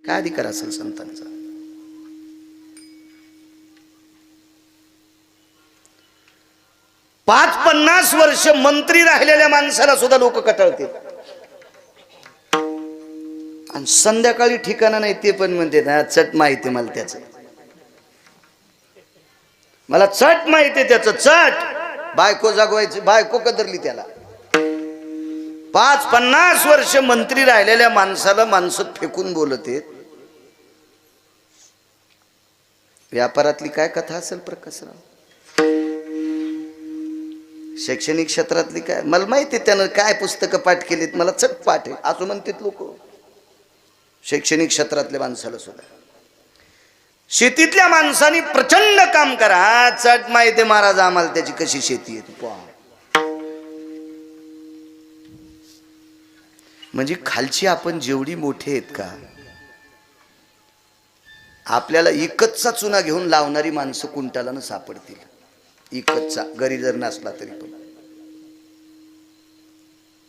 काय अधिकार असेल संतांचा? 50 वर्ष मंत्री राहिलेल्या माणसाला सुद्धा लोक कटाळतील, आणि संध्याकाळी ठिकाणा नाही ते पण म्हणते ना चट माहिती मला त्याचं, मला चट माहिती त्याचं चट. बायको जागवायची, बायको कदरली त्याला. 50 वर्ष मंत्री राहिलेल्या माणसाला माणसं फेकून बोलते. व्यापारातली काय कथा असेल प्रकाशराव, शैक्षणिक क्षेत्रातली काय, मला माहिती त्यानं काय पुस्तकं पाठ केलीत, मला चट पाठ आहे असं म्हणतात लोक. शैक्षणिक क्षेत्रातल्या माणसाला सुद्धा. शेतीतल्या माणसांनी प्रचंड काम करा, चट माहिती महाराज आम्हाला त्याची कशी शेती आहे. म्हणजे खालची आपण जेवढी मोठे आहेत का, आपल्याला इकतचा चुना घेऊन लावणारी माणसं कुंटालानं सापडतील. इकतचा गरी जर नसला तरी पण.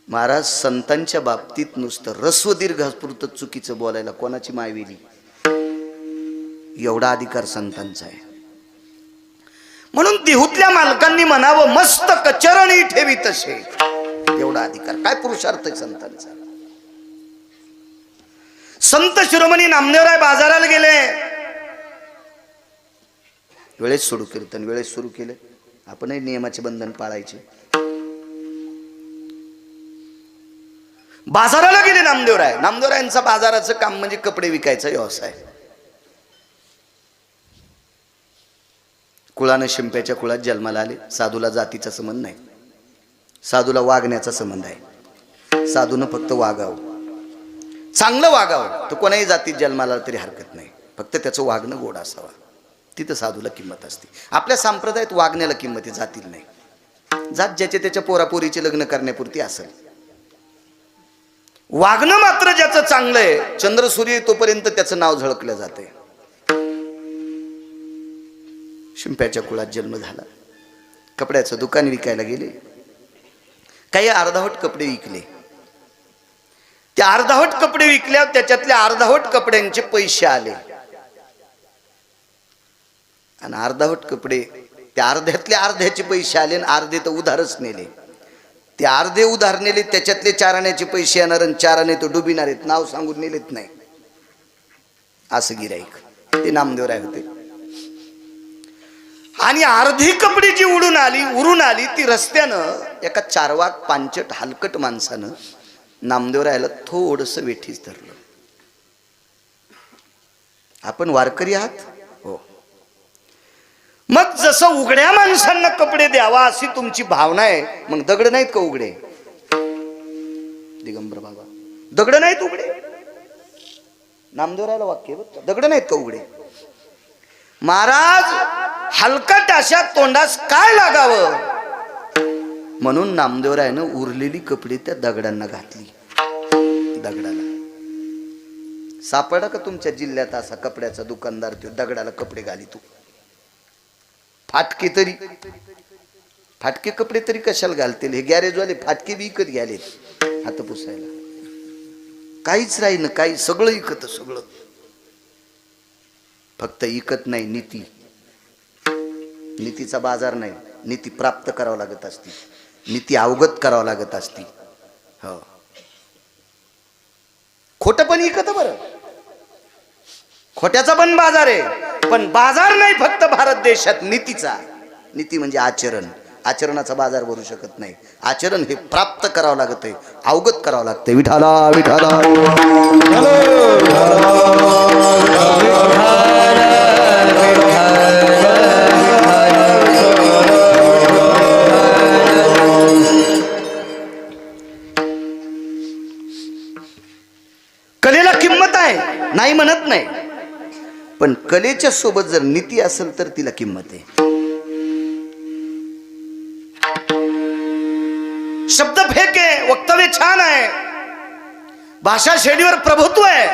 महाराज संतांच्या बाबतीत नुसतं रस्व दीर्घापुरतं चुकीचं बोलायला कोणाची मायवेली, एवढा अधिकार संतांचा आहे. म्हणून देहूतल्या मालकांनी म्हणावं मस्त कचरणी ठेवी तसे, एवढा अधिकार. काय पुरुषार्थ आहे संतांचा. संत शिरोमणी नामदेवराय बाजाराला गेले, वेळेस सुरू कीर्तन वेळेस सुरू केले. आपणही नियमाचे बंधन पाळायचे. बाजाराला गेले नामदेवराय. नामदेवरायांचा बाजाराचं काम म्हणजे कपडे विकायचा व्यवसाय. कुळानं शिंप्याच्या कुळात जन्माला आले. साधूला जातीचा संबंध नाही, साधूला वागण्याचा संबंध आहे. साधूनं फक्त वागावं, चांगलं वागावं. तो कोणाही जातीत जन्माला आला तरी हरकत नाही, फक्त त्याचं वागणं गोड असावं. तिथं साधूला किंमत असते. आपल्या संप्रदायात वागण्याला किंमत आहे, जातील नाही. जात ज्याच्या त्याच्या पोरापोरीचे लग्न करण्यापुरती असेल. वागणं मात्र ज्याचं चांगलं आहे, चंद्र सूर्य तोपर्यंत त्याचं नाव झळकलं जाते. शिंप्याच्या कुळात जन्म झाला. कपड्याचं दुकान विकायला गेले. काही अर्धावट कपडे विकले. त्या अर्धावट कपडे विकल्यावर त्याच्यातल्या अर्धावट कपड्यांचे पैसे आले, आणि अर्धावट कपडे त्या अर्ध्यातल्या अर्ध्याचे पैसे आले, आणि अर्धे तर उधारच नेले. ते अर्धे उधार नेले, त्याच्यातले 4 आण्याचे पैसे येणार, आणि 4 आणे तो डुबिणार आहेत, नाव सांगून नेलेत नाही. असं गिराईक ते नामदेवराय होते. आणि अर्धी कपडे जी उरून आली ती रस्त्यानं एका चारवाक पांचट हलकट माणसानं नामदेवरायला थोडस वेठीस धरलं. आपण वारकरी आहात हो, मग जसं उघड्या माणसांना कपडे द्यावा अशी तुमची भावना आहे, मग दगड नाहीत का उघडे? दिगंबर बाबा दगड नाहीत उघडे. नामदेवरायला वाक्य बघ, दगड नाहीत का उघडे? महाराज हलकट अशा तोंडास काय लागावं, म्हणून नामदेवरायनं उरलेली कपडे त्या दगडांना घातली. दगडाला सापडा का तुमच्या जिल्ह्यात असा कपड्याचा दुकानदार तो दगडाला कपडे घालितो? फाटके तरी, फाटके कपडे तरी कशाला घालतील? हे गॅरेजवाले फाटके बी विकत घ्यालेत हात पुसायला. काहीच राही ना, काही सगळं इकत, सगळं. फक्त इकत नाही नीती. नीतीचा बाजार नाही, नीती प्राप्त करावं लागत असती, नीती अवगत करावं लागत असती. हो, खोटं पण इकत बरं, खोट्याचा पण बाजार आहे, पण बाजार नाही फक्त भारत देशात नीतीचा. नीती म्हणजे आचरण. आचरणाचा बाजार भरू शकत नाही. आचरण हे प्राप्त करावं लागत आहे, अवगत करावं लागतंय. विठाला विठाला कलेला किंमत आहे, नाही म्हणत नाही, पण कलेच्या सोबत जर नीती असेल तर तिला किंमत आहे. शब्द फेक आहे, वक्तव्य छान आहे, भाषा शैलीवर प्रभुत्व आहे,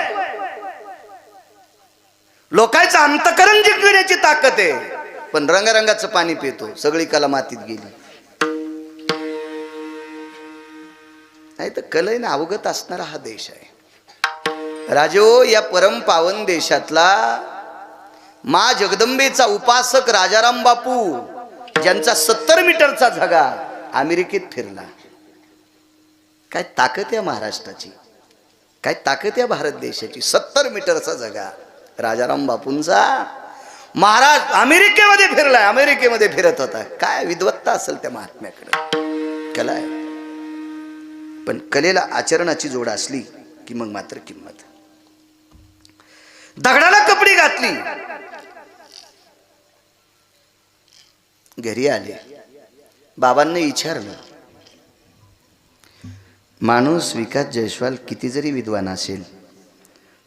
लोकांचं अंतकरण जिंकण्याची ताकद आहे, पण रंगारंगाचं पाणी पितो, सगळी कला मातीत गेली. नाही तर कलेने अवगत असणारा हा देश आहे. राजो, या परम पावन देशातला मा जगदंबेचा उपासक राजाराम बापू, ज्यांचा 70 मीटरचा झगा अमेरिकेत फिरला. काय ताकद या महाराष्ट्राची, काय ताकद या भारत देशाची. 70 मीटरचा झगा राजाराम बापूंचा. महाराज अमेरिकेमध्ये फिरलाय, अमेरिकेमध्ये फिरत होता. काय विद्वत्ता असेल त्या महात्म्याकडे, कला आहे. पण कलेला आचरणाची जोड असली की मग मात्र किंमत. दगडाला कपडी घातली, घरी आले. बाबांनी विचारलं, माणूस विकास जयस्वाल किती जरी विद्वान असेल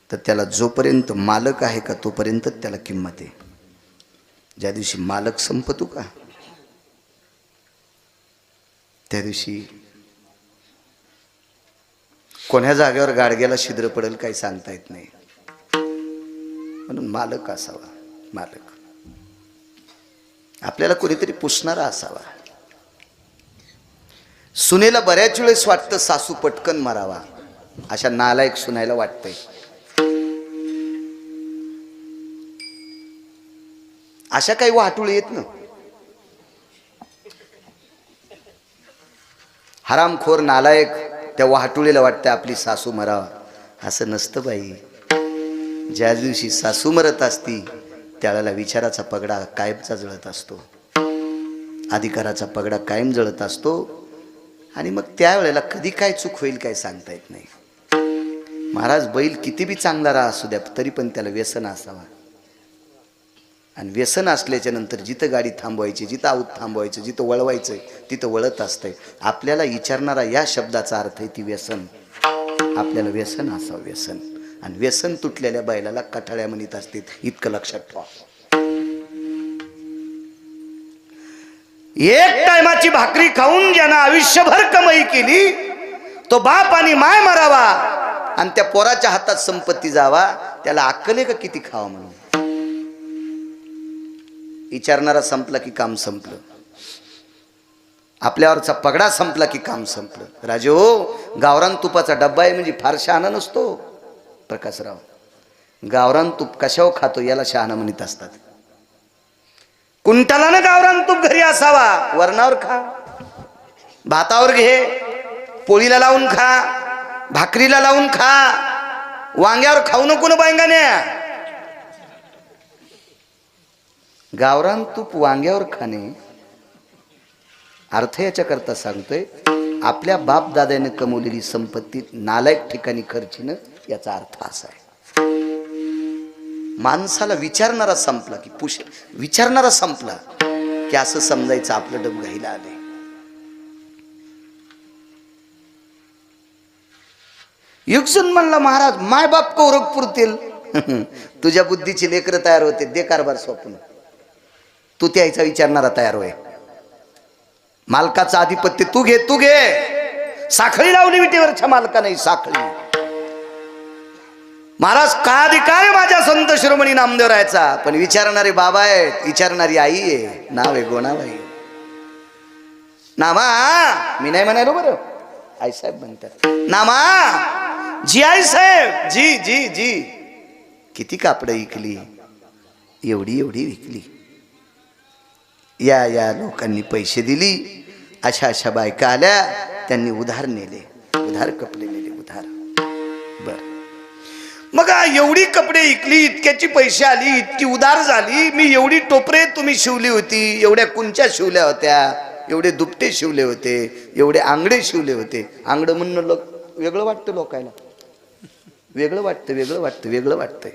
तर त्याला जोपर्यंत मालक आहे का तोपर्यंत त्याला किंमत आहे. ज्या दिवशी मालक संपतो का त्या दिवशी कोण्या जागेवर गाडग्याला छिद्र पडेल काही सांगता येत नाही. म्हणून मालक असावा. मालक आपल्याला कोणीतरी पुसणारा असावा. सुनेला बऱ्याच वेळेस वाटतं सासू पटकन मारावा, अशा नालायक सुनायला वाटतंय. अशा काही वाटुळ येत ना. हरामखोर नालायक त्या वाहटुळीला वाटतं आपली सासू मरावा. असं नसतं बाई. ज्या दिवशी सासू मरत असती त्यावेळेला विचाराचा पगडा कायमचा जळत असतो, अधिकाराचा पगडा कायम जळत असतो. आणि मग त्यावेळेला कधी काय चूक होईल काय सांगता येत नाही. महाराज, बैल किती बी चांगला राहा असू द्या तरी पण त्याला व्यसन असावा. आणि व्यसन असल्याच्या नंतर जिथं गाडी थांबवायची, जिथं आऊत थांबवायचं, जिथं वळवायचंय तिथं वळत असतंय. आपल्याला विचारणारा या शब्दाचा अर्थ आहे ती व्यसन. आपल्याला व्यसन असावं, व्यसन. आणि व्यसन तुटलेल्या बैलाला कठाळ्या म्हणत असते, इतकं लक्षात ठेवा. एक टायमाची भाकरी खाऊन ज्यानं आयुष्यभर कमाई केली तो बाप आणि माय मरावा आणि त्या पोराच्या हातात संपत्ती जावा, त्याला अक्कल आहे का किती खावा म्हणून. विचारणारा संपला की काम संपलं. आपल्यावरचा पगडा संपला की काम संपलं. राजे हो, गावरान तुपाचा डब्बा आहे म्हणजे फार शहाणा नसतो प्रकाशराव. गावरान तूप कशावर खातो याला शहाणा म्हणत असतात. कुंटलानं गावरान तूप घरी असावा. वरणावर खा, भातावर घे, पोळीला लावून खा, भाकरीला लावून खा, वांग्यावर खाऊ नको ना बायंगाने. गावरान तूप वांग्यावर खाणे अर्थ याच्या करता सांगतोय, आपल्या बाप दादाने कमवलेली संपत्ती नालायक ठिकाणी खर्चीनं, याचा अर्थ असा आहे. माणसाला विचारणारा संपला की विचारणारा संपला की असं समजायचं आपलं डब घाईला आले. युगसन म्हणला, महाराज माय बाप कौरक पुरतील. तुझ्या बुद्धीची लेकरं तयार होते, दे कारभार स्वप्न. तू त्याचा विचारणारा तयार होय. मालकाचं आधिपत्य तू घे, तू घे. साखळी लावली विटेवरच्या मालका नाही, साखळी. महाराज का अधिकार माझ्या संत शिरोमणी नामदेवरायचा, पण विचारणारे बाबा आहेत, विचारणारी आई आहे. नाव आहे गोणाबाई. नामा मी नाही म्हणालो बरं, आई साहेब म्हणतात. नामा जी आई साहेब, जी जी जी. किती कापडं विकली, एवढी एवढी विकली. या या लोकांनी पैसे दिली, अशा अशा बायका आल्या, त्यांनी उधार नेले, उधार कपडे नेले, उधार. बर, मग एवढी कपडे विकली, इतक्याची पैसे आली, इतकी उधार झाली. मी एवढी टोपरे तुम्ही शिवली होती, एवढ्या कुंच्या शिवल्या होत्या, एवढे दुपटे शिवले होते, एवढे आंगडे शिवले होते. आंगड म्हणणं वेगळं वाटतं लोकायला, वेगळं वाटतं, वेगळं वाटतं, वेगळं वाटतंय.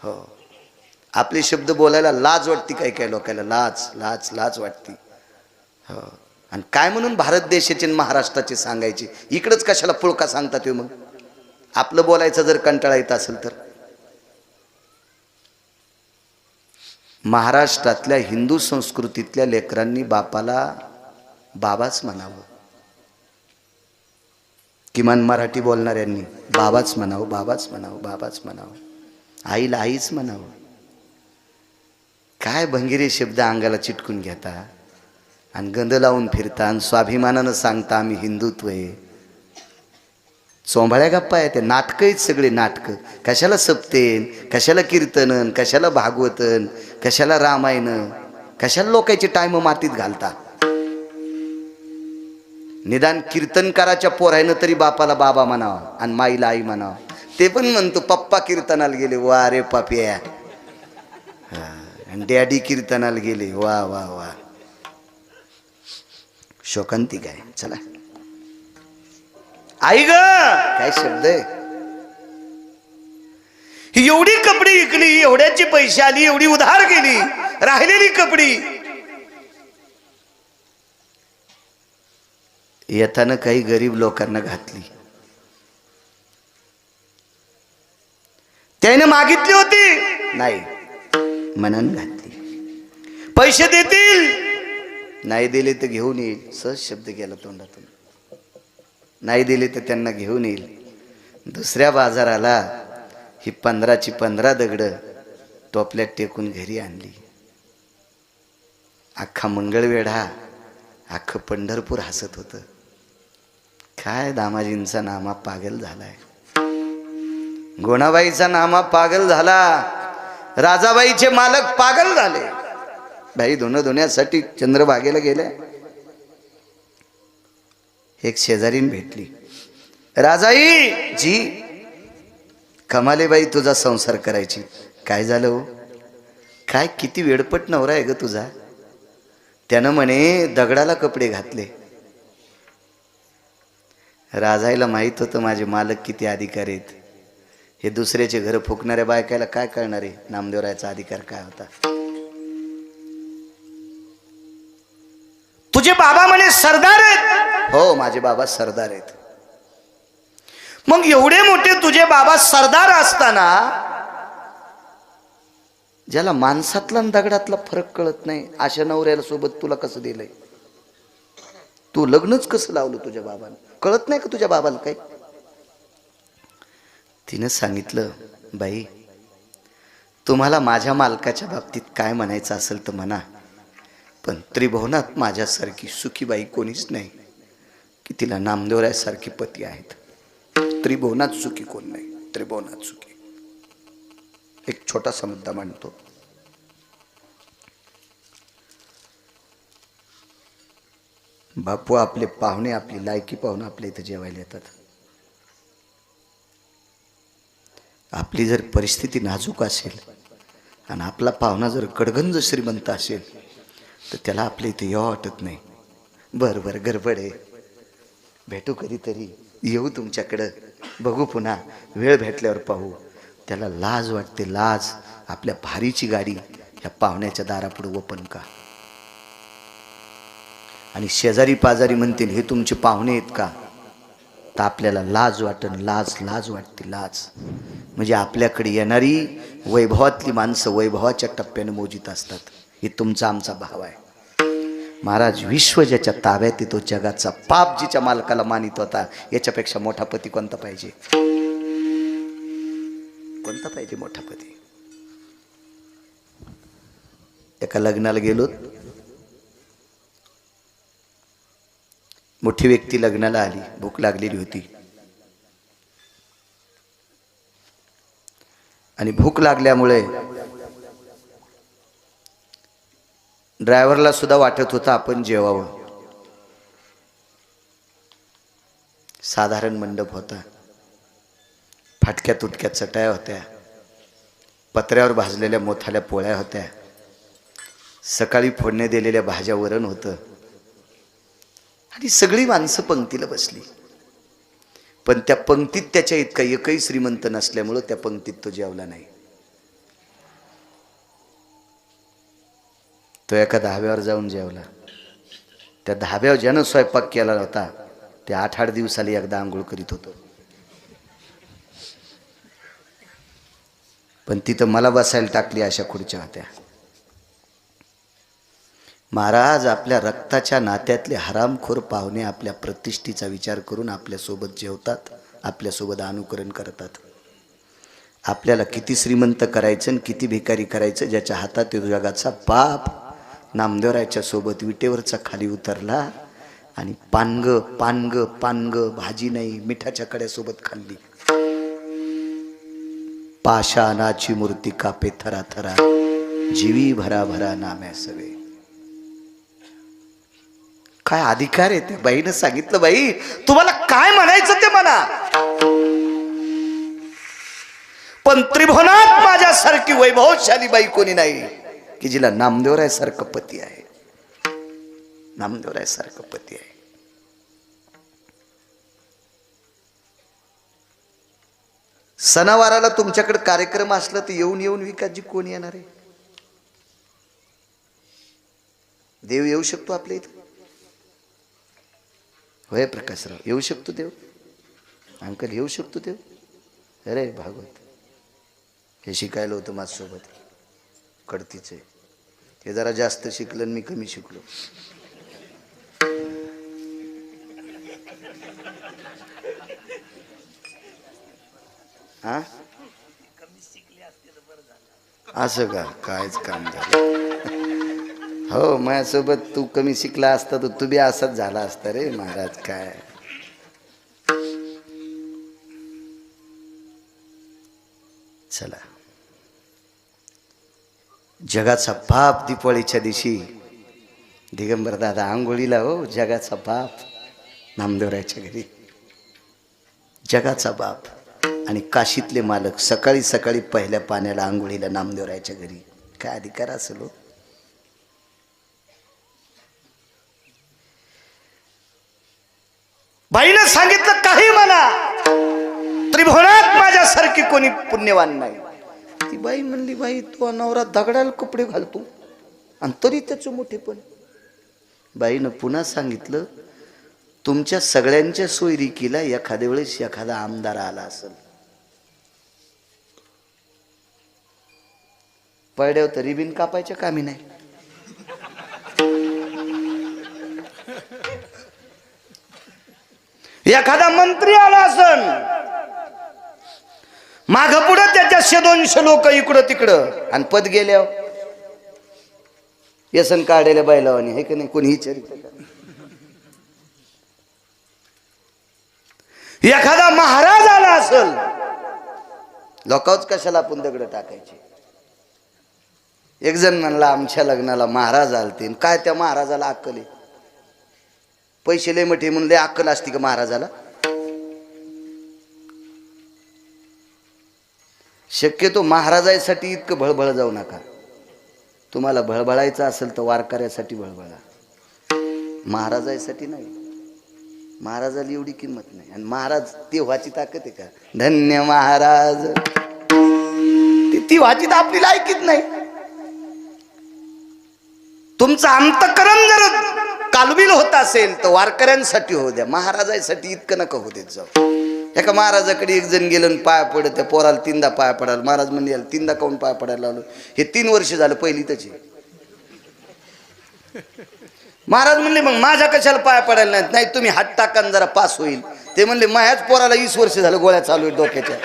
हो, आपले शब्द बोलायला लाज वाटते काय काय लोकांना, लाज लाज लाज वाटते. हो, आणि काय म्हणून भारत देशाचे महाराष्ट्राचे सांगायचे, इकडंच कशाला पुळका सांगतात. मग आपलं बोलायचं जर कंटाळा येत असेल तर. महाराष्ट्रातल्या हिंदू संस्कृतीतल्या लेकरांनी बापाला बाबाच म्हणावं. किमान मराठी बोलणाऱ्यांनी बाबाच म्हणावं, बाबाच म्हणावं, बाबाच म्हणावं. आईला आईच म्हणावं. काय भंगिरे शब्द अंगाला चिटकून घेता आणि गंध लावून फिरता आणि स्वाभिमानानं सांगता आम्ही हिंदुत्व आहे. चोंभाळ्या गप्पा आहे, ते नाटकं आहेत सगळे नाटकं. कशाला सप्तेन, कशाला कीर्तनन, कशाला भागवतन, कशाला रामायण, कशाला लोकांचे टाइम मातीत घालता. निदान कीर्तनकाराच्या पोरायनं तरी बापाला बाबा म्हणावं आणि माईला आई म्हणावं. ते पण म्हणतो पप्पा कीर्तनाला गेले, वा रे पापिया. आणि डॅडी कीर्तनाला गेले, वा वा वा. शोकांतिक आहे. चला आई ग, काय शब्द आहे. ही एवढी कपडी विकली, एवढ्याची पैसे आली, एवढी उधार गेली, राहिलेली कपडी येताना काही गरीब लोकांना घातली. त्याने मागितली होती, नाही म्हणून घातली. पैसे देतील, नाही दिले तर घेऊन येईल. सहज शब्द गेला तोंडातून. नाही दिले तर त्यांना घेऊन येईल. दुसऱ्या बाजाराला ही 15ची 15 दगडं टोपल्यात टेकून घरी आणली. अख्खा मंगळवेढा, अख्खं पंढरपूर हसत होतं. काय दामाजींचा नामा पागल झालाय, गोणाबाईचा नामा पागल झाला, राजाबाईचे मालक पागल झाले. बाई धुण्यासाठी चंद्रभागेला गेल्या. एक शेजारीन भेटली. राजाई जी, कमाले बाई तुझा संसार करायची. काय झालं हो, काय किती वेडपट नवरा आहे ग तुझा. त्यानं म्हणे दगडाला कपडे घातले. राजाईला माहित होतं माझे मालक किती अधिकारी आहेत. हे दुसऱ्याचे घर फुकणाऱ्या बायकायला काय कळणार आहे नामदेवरायाचा अधिकार काय होता. तुझे बाबा म्हणे सरदार आहेत. हो माझे बाबा सरदार आहेत. मग एवढे मोठे तुझे बाबा सरदार असताना ज्याला माणसातला दगडातला फरक कळत नाही अशा नवऱ्याला सोबत तुला कसं दिलंय. तू लग्नच कसं लावलं तुझ्या बाबाला, कळत नाही का तुझ्या बाबाला काय. तिनं सांगितलं, बाई तुम्हाला माझ्या मालकाच्या बाबतीत काय म्हणायचं असेल तर म्हणा, पण त्रिभुवनात माझ्यासारखी सुखी बाई कोणीच नाही की तिला नामदेवरायासारखी पती आहेत. त्रिभुवनात सुखी कोण नाही, त्रिभुवनात सुखी. एक छोटासा मुद्दा मांडतो. बापू आपले पाहुणे, आपली लायकी पाहुणे आपल्या इथं जेवायला येतात. आपली जर परिस्थिती नाजूक असेल आणि आपला पाहुणा जर कडगंज श्रीमंत असेल तर त्याला आपल्या इथे यावं वाटत नाही. बरं बरं गडबड आहे, भेटू कधीतरी, येऊ तुमच्याकडं, बघू पुन्हा, वेळ भेटल्यावर पाहू. त्याला लाज वाटते, लाज. आपल्या भारीची गाडी ह्या पाहुण्याच्या दारापुढे ओपन का. आणि शेजारी पाजारी म्हणतील हे तुमचे पाहुणे आहेत का, तर आपल्याला लाज वाटन, लाज लाज वाटते, लाज. म्हणजे आपल्याकडे येणारी वैभवातली माणसं वैभवाच्या टप्प्याने मोजित असतात. हे तुमचा आमचा भाव आहे. महाराज विश्व ज्याच्या ताब्यात येतो जगाचा पाप जिच्या मालकाला मानित होता, याच्यापेक्षा मोठा पती कोणता पाहिजे, कोणता पाहिजे मोठा पती. एका लग्नाला गेलो, मोठी व्यक्ती लग्नाला आली, भूक लागलेली होती आणि भूक लागल्यामुळे ड्रायव्हरला सुद्धा वाटत होतं आपण जेवावं. साधारण मंडप होता, फाटक्या तुटक्या चटया होत्या, पत्र्यावर भाजलेल्या मोठाल्या पोळ्या होत्या, सकाळी फोडणे दिलेल्या भाज्या, वरण होतं आणि सगळी माणसं पंक्तीला बसली. पण त्या पंक्तीत त्याच्या इतका एकही श्रीमंत नसल्यामुळं त्या पंक्तीत तो जेवला नाही. तो एका धाब्यावर जाऊन जेवला. त्या धाब्यावर ज्यानं स्वयंपाक केला होता ते 8-8 दिवसाला एकदा आंघोळ करीत होतो. पण तिथं मला बसायला टाकली अशा खुर्च्या होत्या. महाराज आपल्या रक्ताच्या नात्यातले हरामखोर पाहुणे आपल्या प्रतिष्ठेचा विचार करून आपल्यासोबत जेवतात, आपल्यासोबत अनुकरण करतात. आपल्याला किती श्रीमंत करायचं आणि किती भिकारी करायचं ज्याच्या हातात जगाचा पाप नामदेवरायाच्या सोबत विटेवरचा खाली उतरला आणि पानग पानग पानग भाजी नाही, मिठाच्या कड्यासोबत खाल्ली. पाषाणाची मूर्ती कापे थरा थरा, जीवी भरा भरा नाम्या सवे. काय अधिकार आहे ते बाईनं सांगितलं, बाई तुम्हाला काय म्हणायचं ते म्हणा, पण त्रिभुवनात माझ्यासारखी वैभवशाली बाई कोणी नाही की जिला नामदेवरायासारखं पती आहे. नामदेवरायासारखं पती आहे. सणावाराला तुमच्याकडे कार्यक्रम असला तर येऊन येऊन विकासजी कोण येणार आहे? देव येऊ शकतो आपल्या इथं? होय प्रकाशराव, येऊ शकतो देव? अंकल येऊ शकतो देव? अरे भागवत हे शिकायला होतं माझ्यासोबत, कडतीचे. हे जरा जास्त शिकलं आणि मी कमी शिकलो. हा असं का? कायच काम झालं. हो माझ्यासोबत तू कमी शिकला असता तर तू बी असाच झाला असता रे महाराज. काय चला, जगाचा बाप दिवाळीच्या दिवशी दिगंबर दादा आंघोळीला. हो जगाचा बाप नामदेवरायाच्या घरी, जगाचा बाप. आणि काशीतले मालक सकाळी सकाळी पहिल्या पाण्याला आंघोळीला नामदेवरायाच्या घरी. काय अधिकार असेल हो? बाईनं सांगितलं काही म्हणा, त्रिभुवनात माझ्यासारखी कोणी पुण्यवान नाही. ती बाई म्हणली, बाई तो नवरा दगडाला कपडे घालतो आणि तरी त्याचं मोठेपण. बाईनं पुन्हा सांगितलं, तुमच्या सगळ्यांच्या सोयरिकीला एखाद्या वेळेस एखादा आमदार आला असेल, पडद्यावर तर रिबीन कापायच्या कामी नाही. एखादा मंत्री आला असन, माग पुढं त्याच्या 100-200 लोक इकडं तिकडं, आणि पद गेल्यावर व्यसन काढायला बायलावानी आहे का नाही? कोणी विचारित का? एखादा महाराज आला असल, लोकांच कशाला आपण दगड टाकायचे. एक जण म्हणला, आमच्या लग्नाला महाराज आलते. काय त्या महाराजाला अक्कल आहे? पैसे लय मोठे म्हणून लय अक्कल असते का महाराजाला? शक्यतो महाराजासाठी इतकं भळभळ जाऊ नका. तुम्हाला भळभळायचं असेल तर वारकऱ्यासाठी भळभळा, महाराजासाठी नाही. महाराजाला एवढी किंमत नाही. आणि महाराज ती व्हाची ताकद आहे का? धन्य महाराज, ती व्हाची तर आपली लायकीच नाही. तुमचं अंतःकरण जर कालबिल होत असेल तर वारकऱ्यांसाठी होऊ द्या, महाराजासाठी इतकं नका होऊ देत जाऊ. एका महाराजाकडे एक जण गेलं पाया पडत, त्या पोराला 3दा पाया पडायला. महाराज म्हणजे 3दा काऊन पाया पडायला लावलं? हे 3 वर्ष झालं, पहिली त्याची. महाराज म्हणले, मग माझ्या कशाला पाया पडायला नाही? नाही तुम्ही हात टाकान जरा पास होईल. ते म्हणले, माझ्याच पोराला 20 वर्ष झालं गोळ्या चालू आहेत डोक्याच्या.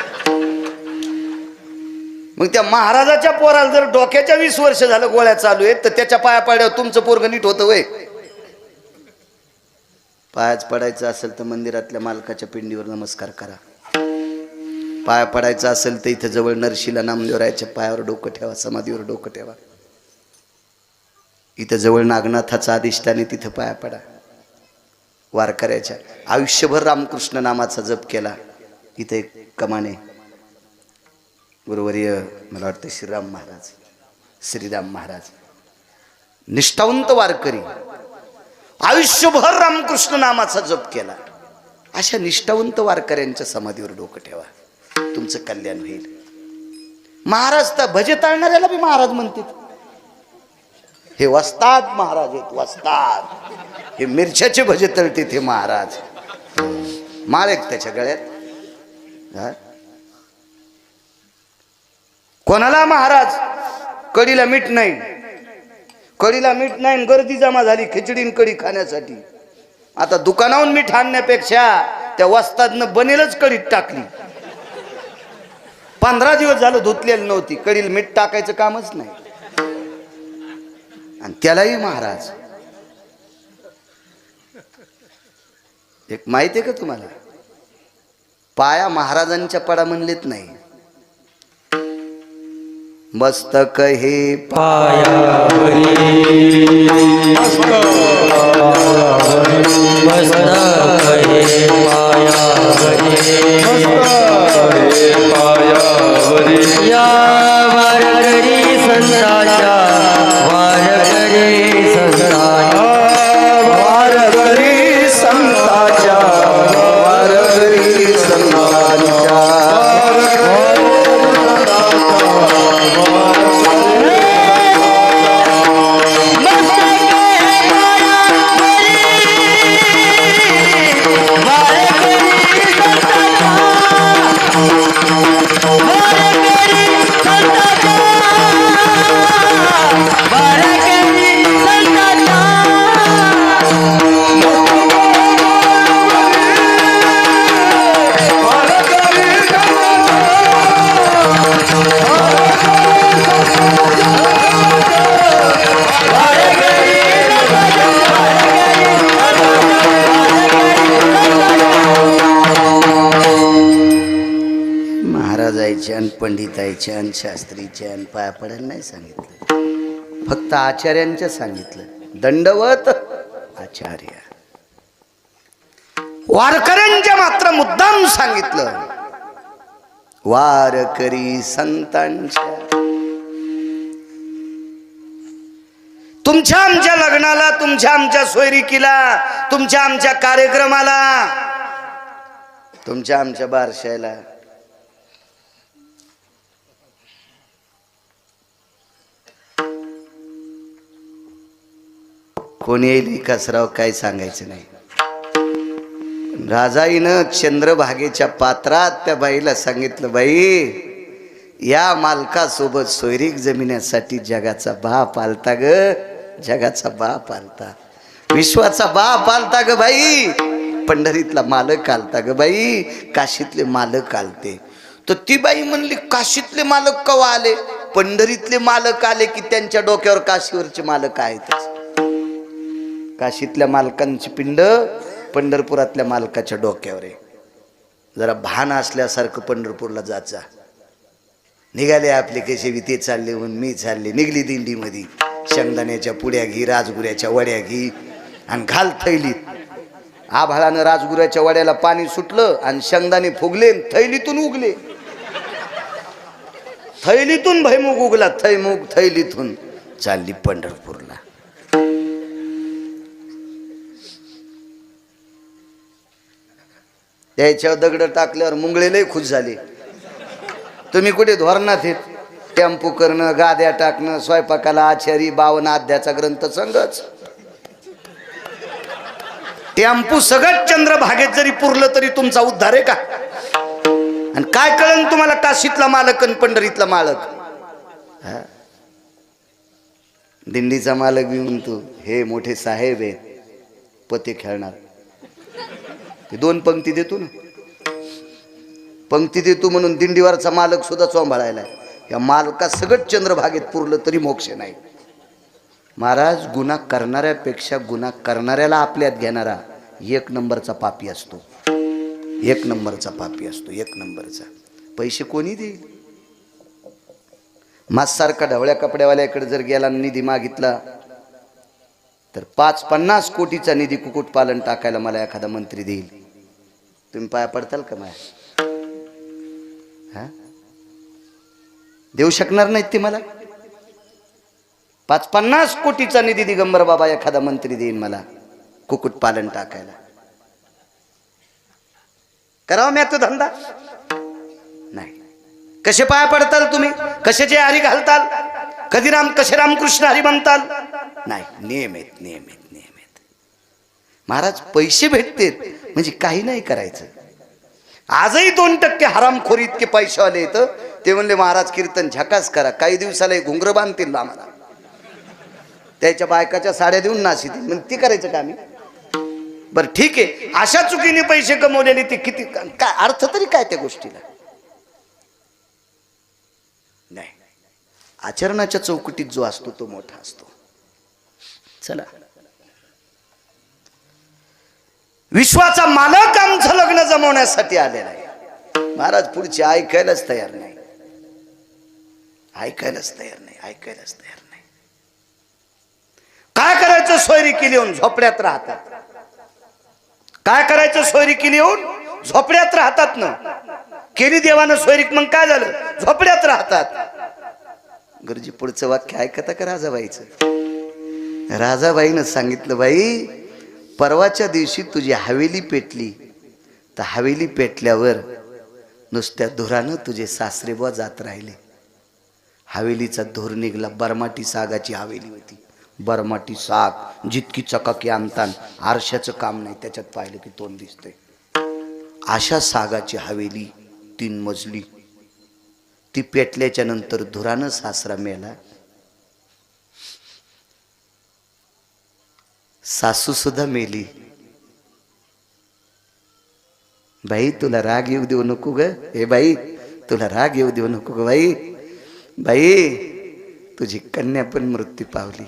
मग त्या महाराजाच्या पोराला जर डोक्याच्या 20 वर्ष झालं गोळ्या चालू आहेत, तर त्याच्या पाया पडल्यावर तुमचं पोरग नीट होतं वय? पायाच पडायचं असेल तर मंदिरातल्या मालकाच्या पिंडीवर नमस्कार करा. पाया पडायचं असेल तर इथं जवळ नरशीला नामदेवरायाच्या पायावर डोकं ठेवा, समाधीवर डोकं ठेवा. इथं जवळ नागनाथाचा अधिष्ठाने, तिथं पाया पडा. वारकऱ्याच्या आयुष्यभर रामकृष्ण नामाचा जप केला. इथं एक कमाने गुरुवर्य, मला वाटतं श्रीराम महाराज निष्ठावंत वारकरी, आयुष्यभर रामकृष्ण नामाचा जप केला. अशा निष्ठावंत वारकऱ्यांच्या समाधीवर डोकं ठेवा, तुमचं कल्याण होईल. महाराज तर भजे ताळणाऱ्याला बी महाराज म्हणतात. हे वस्ताद महाराज आहेत, वस्ताद. हे मिरच्याचे भजे तळतात हे महाराज. माळ एक त्याच्या गळ्यात. कोणाला महाराज कडीला मीठ नाही, कडीला मीठ नाही, गर्दी जमा झाली खिचडी कढी खाण्यासाठी. आता दुकानाहून मीठ आणण्यापेक्षा त्या वस्तादनं बनेलच कडीत टाकली. 15 दिवस झालं धुतलेली नव्हती, कडीला मीठ टाकायचं कामच नाही. आणि त्यालाही महाराज एक माहिती आहे का तुम्हाला, पाया महाराजांच्या पडा म्हणलेत नाही, मस्तक हे पायावरी मस्तक हे पायावरी या वारकरी संतांच्या वारकरी संतांच्या वारकरी संतांच्या वारकरी संतांच्या महाराजांच्या पंडितांच्या शास्त्रीच्या पाया पडायला नाही सांगितलं, फक्त आचार्यांच्या सांगितलं, दंडवत आचार्य. वारकऱ्यांच्या मात्र मुद्दाम सांगितलं, वारकरी संतांच्या. तुमच्या आमच्या लग्नाला, तुमच्या आमच्या सोयरिकीला, तुमच्या आमच्या कार्यक्रमाला, तुमच्या आमच्या बारशाला कोणी येईल कसराव काय सांगायचं नाही. राजाईनं चंद्रभागेच्या पात्रात त्या बाईला सांगितलं, बाई या मालकासोबत सोयरीक जमिन्यासाठी जगाचा बाप आलता ग, जगाचा बाप आलता, विश्वाचा बाप आलता ग बाई, पंढरीतला मालक आलता ग बाई, काशीतले मालक आलते. तर ती बाई म्हणली, काशीतले मालक कवा आले? पंढरीतले मालक आले की त्यांच्या डोक्यावर काशीवरचे मालक आहेतच. काशीतल्या मालकांची पिंड पंढरपुरातल्या मालकाच्या डोक्यावर आहे. जरा भान असल्यासारखं पंढरपूरला जायचा. निघाले आपले कसे ते चालले म्हणून मी चालले. निघली दिंडीमध्ये, शेंगदाण्याच्या पुड्या घी, राजगुऱ्याच्या वड्या घी आणि घाल थैलीत. आभाळानं राजगुऱ्याच्या वड्याला पाणी सुटलं आणि शेंगदाणे फुगले, थैलीतून उगले. थैलीतून भैमुग उगला, थैमुग थैलीतून चालली पंढरपूरला. त्याच्यावर दगड टाकल्यावर मुंगळे लय खुश झाले. तुम्ही कुठे धोरणात आहेत? टेम्पो करणं, गाद्या टाकणं, स्वयंपाकाला आचारी, 52 अध्याचा ग्रंथ संगच. टेम्पो सगळं चंद्रभागेत जरी पुरलं तरी तुमचा उद्धार आहे का? आणि काय कळन तुम्हाला काशीतला मालक आणि पंढरीतला मालक? दिंडीचा मालक बी म्हणतो, हे मोठे साहेब आहेत, पते खेळणार. ते 2 पंक्ती देतो ना, पंक्ती देतो म्हणून दिंडीवरचा मालक सुद्धा चोंभाळायला. या मालका सगळं चंद्रभागेत पुरलं तरी मोक्ष नाही. महाराज, गुन्हा करणाऱ्यापेक्षा गुन्हा करणाऱ्याला आपल्यात घेणारा 1 नंबरचा पापी असतो. 1 नंबरचा पापी असतो, 1 नंबरचा. पैसे कोणी देईल? माझसारखा ढवळ्या कपड्यावाल्याकडे जर गेला निधी मागितला तर 50 कोटीचा निधी कुक्कुटपालन टाकायला मला एखादा मंत्री देईल. तुम्ही पाया पडताल का माझ्या? देऊ शकणार नाहीत ते मला. 50 कोटीचा निधी दिगंबर बाबा एखादा मंत्री देईन मला कुक्कुटपालन टाकायला. करावा मी तो धंदा? नाही. कसे पाया पडताल तुम्ही? कशाचे हरी घालताल? कधी कसे रामकृष्ण हरी म्हणताल? नाही. नियम आहेत, नियम आहेत, नियम आहेत. महाराज, पैसे भेटतेत म्हणजे काही नाही करायचं. आजही 2% हरामखोरी इतके पैशावाले येतं. ते म्हणले, महाराज कीर्तन झकास करा, काही दिवसाला एक घुंगर बांधतील आम्हाला, त्याच्या बायकाच्या साड्या देऊन नाशितील. मग ती करायचं का आम्ही? बरं ठीक आहे, अशा चुकीने पैसे कमवलेले ते किती, काय अर्थ तरी काय त्या गोष्टीला? नाही. आचरणाच्या चौकटीत जो असतो तो मोठा असतो. चला, विश्वाचा मालक आमचं लग्न जमवण्यासाठी आलेला आहे. महाराज पुढचे ऐकायलाच तयार नाही, ऐकायलाच तयार नाही, ऐकायलाच तयार नाही. काय करायचं सोयरी केली येऊन झोपड्यात राहतात. काय करायचं सोयरी केली येऊन झोपड्यात राहतात ना. केली देवानं सोयरीक मग काय झालं, झोपड्यात राहतात. गुरुजी पुढचं वाक्य ऐकता का राजाबाईचं. राजाबाईनं सांगितलं, बाई परवाच्या दिवशी तुझी हवेली पेटली, तर हवेली पेटल्यावर नुसत्या धुरानं तुझे सासरे बुवा जात राहिले. हवेलीचा धूर निघला. बरमाटी सागाची हवेली होती. बरमाटी साग जितकी चकाकी आणतान आरशाचं काम नाही, त्याच्यात पाहिलं की तोंड दिसतंय. अशा सागाची हवेली 3 मजली. ती पेटल्याच्या नंतर धुरानं सासरा मेला. सासू सुद्धा मेली. बाई तुला राग येऊ देऊ नको ग, हे बाई तुला राग येऊ देऊ नको ग बाई. बाई तुझी कन्या पण मृत्यू पावली.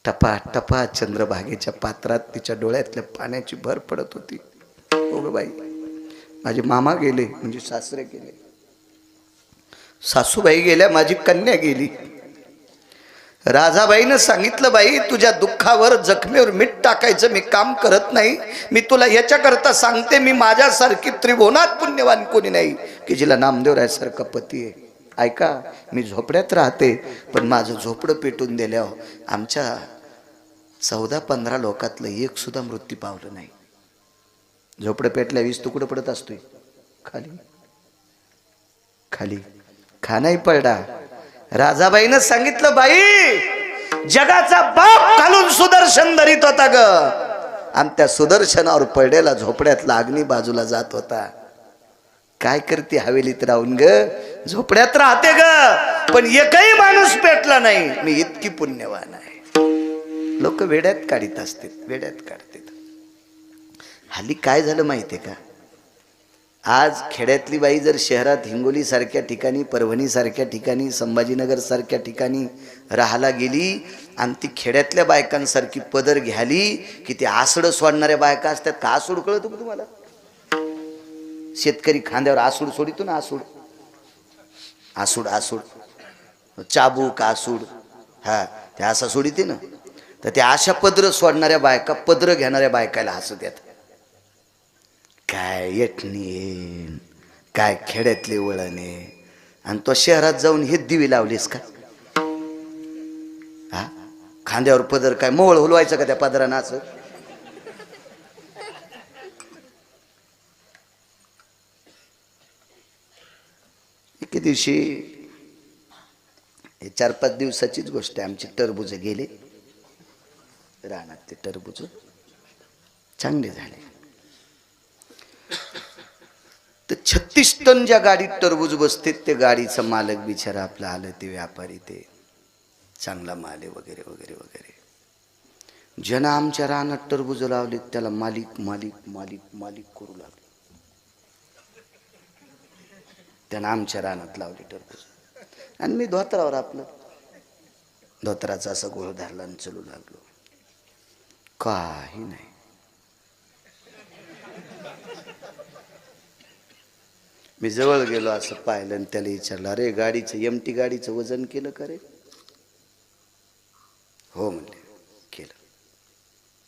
टपा टपा चंद्रभागेच्या पात्रात तिच्या डोळ्यातल्या पाण्याची भर पडत होती. हो ग बाई, माझे मामा गेले म्हणजे सासरे गेले, सासूबाई गेल्या, माझी कन्या गेली. राजाबाईनं सांगितलं, बाई तुझ्या दुःखावर जखमेवर मीठ टाकायचं मी काम करत नाही. मी तुला याच्याकरता सांगते, मी माझ्यासारखी त्रिभुवनात पुण्यवान कोणी नाही की जिला नामदेवरायासारखा पती आहे. ऐका, मी झोपड्यात राहते, पण माझं झोपडं पेटून दिल्यावर आमच्या 14-15 लोकातलं एक सुद्धा मृत्यू पावलं नाही. झोपडं पेटल्या 20 तुकडं पडत असतोय खाली खाली, खानाही पडला. राजाबाईनं सांगितलं, बाई जगाचा बाप घालून सुदर्शन धरीत होता ग, आणि त्या सुदर्शनावर पडलेला झोपड्यातला अग्नी बाजूला जात होता. काय करते हवेलीत राहून ग, झोपड्यात राहते ग, पण एकही माणूस पेटला नाही. मी इतकी पुण्यवान आहे. लोक वेड्यात काढीत असतात, वेड्यात काढतात. हल्ली काय झालं माहितीये का, आज खेड्यातली बाई जर शहरात हिंगोली सारख्या ठिकाणी, परभणी सारख्या ठिकाणी, संभाजीनगर सारख्या ठिकाणी राहायला गेली आणि ती खेड्यातल्या बायकांसारखी पदर घ्याली की ते आसडं सोडणाऱ्या बायका असतात का. आसूड कळतो का तुम्हाला, शेतकरी खांद्यावर आसूड सोडितो ना, आसूड आसूड आसूड चाबूक आसूड, हा ते असा सोडिते ना. तर त्या अशा पदर सोडणाऱ्या बायका, पदर घेणाऱ्या बायकाला हसत येत. काय येटणी, काय खेड्यातले वळणे, आणि तो शहरात जाऊन हे दिवे लावलीस का. हा खांद्यावर पदर, काय मोळ हलवायचं का त्या पदरानं असं. एके दिवशी, 4-5 दिवसाचीच गोष्ट आहे, आमची टरबूज गेले रानात. ते टरबूज चांगले झाले. तर 36 टन ज्या गाडीत टरबूज बसते, ते गाडीचा मालक बिचारा आपला आलं, ते व्यापारी, ते चांगला माल आहे वगैरे वगैरे वगैरे. ज्यानं आमच्या रानात टरबूज लावले त्याला मालिक मालिक मालिक मालिक करू लागले. त्यानं आमच्या रानात लावले टरबूज, आणि मी धोत्रावर आपलं धोत्राचा असा गोळ धरला आणि चलू लागलो. काही नाही. मी जवळ गेलो, असं पाहिलं आणि त्याला विचारलं, अरे गाडीचं एमटी गाडीचं वजन केलं का रे. हो म्हणले, केलं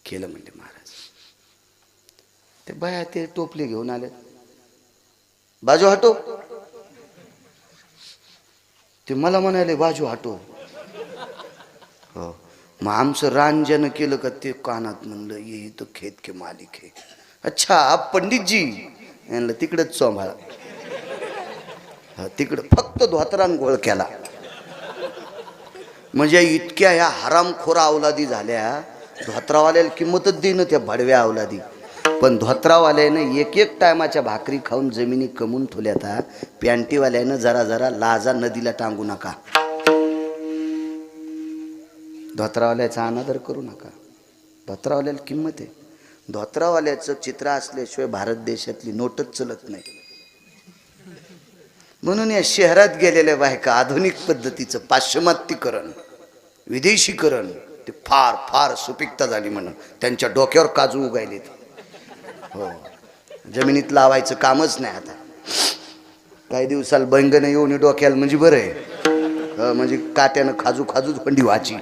केलं म्हणले महाराज. ते बाया ते टोपले घेऊन आले, बाजू हटो. ते मला म्हणाले बाजू हटो. हो, मग आमचं रान ज्यानं केलं का ते कानात म्हणलं, ये तो खेत के मालिक है. अच्छा आप पंडित जी, यांना तिकडंच चोंभाळा. तिकडं फक्त धोत्रान गोळ केला. म्हणजे इतक्या ह्या हरामखोरा अवलादी झाल्या, धोत्रावाल्याला किंमतच देईन त्या भडव्या अवलादी. पण धोत्रावाल्यानं एक टायमाच्या भाकरी खाऊन जमिनी कमवून ठेवल्या. पॅन्टीवाल्यानं जरा जरा लाजा नदीला टांगू नका. धोत्रावाल्याचा अनादर करू नका. धोत्रावाल्याला किंमत आहे. धोत्रावाल्याचं चित्र असल्याशिवाय भारत देशातली नोटच चलत नाही. म्हणून या शहरात गेलेल्या बायका आधुनिक पद्धतीचं पाश्चिमात्यीकरण, विदेशीकरण ते ते फार फार सुपिकता झाली म्हणून त्यांच्या डोक्यावर काजू उगायलेत. हो, जमिनीत लावायचं कामच नाही आता. काही दिवसाला बैंगन येऊन डोक्याला म्हणजे बरं आहे, म्हणजे काट्यानं खाजू खाजूच पंडी व्हायची.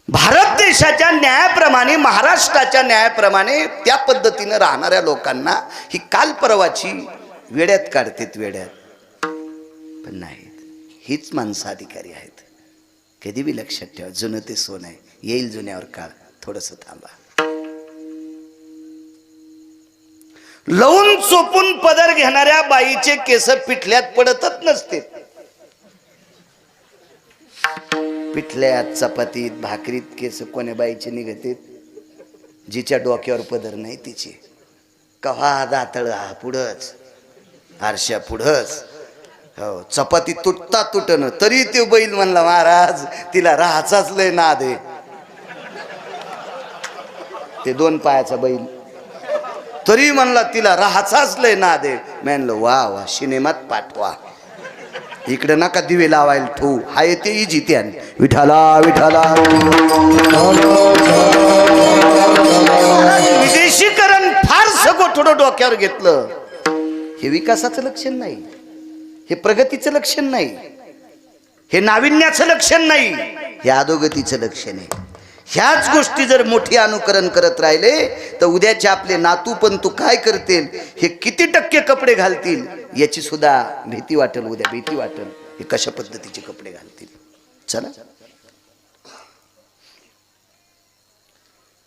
भारत देशाच्या न्यायाप्रमाणे, महाराष्ट्राच्या न्यायाप्रमाणे त्या पद्धतीनं राहणाऱ्या लोकांना ही काल परवाची वेड्यात काढतेत, वेड्यात. पण नाहीत, हीच माणसं अधिकारी आहेत. कधी बी लक्षात ठेवा, जुनं ते सोनं आहे, येईल जुन्यावर काळ. थोडस थांबा. लवून चोपून पदर घेणाऱ्या बाईचे केस पिठल्यात पडतच नसते. पिठल्यात, चपातीत, भाकरीत केस कोण्या बाईचे निघतेत? जिच्या डोक्यावर पदर नाही तिचे. कव्हा दातळ पुढंच, आरशा पुढंच. हो, चपाती तुटता तुटन तरी ते बैल म्हणला, महाराज तिला राहाचाच लय नाद आहे. ते 2 पायाचा बैल तरी म्हणला तिला राहाचाच लय नाद आहे. म्हणलं वा वा, सिनेमात पाठवा, इकडे नका दिवे लावायला ठेवू. हाय ते इजी त्यान. विठाला विठाला. विदेशीकरण फार सगळं थोडं डोक्यावर घेतलं. हे विकासाचं लक्षण नाही, हे प्रगतीचं लक्षण नाही, हे नाविन्याचं लक्षण नाही, हे अधोगतीचं लक्षण आहे. ह्याच गोष्टी जर मोठी अनुकरण करत राहिले तर उद्याचे आपले नातू पण तू काय करतील, हे किती टक्के कपडे घालतील याची सुद्धा भीती वाटेल. उद्या भीती वाटेल, हे कशा पद्धतीचे कपडे घालतील. चला,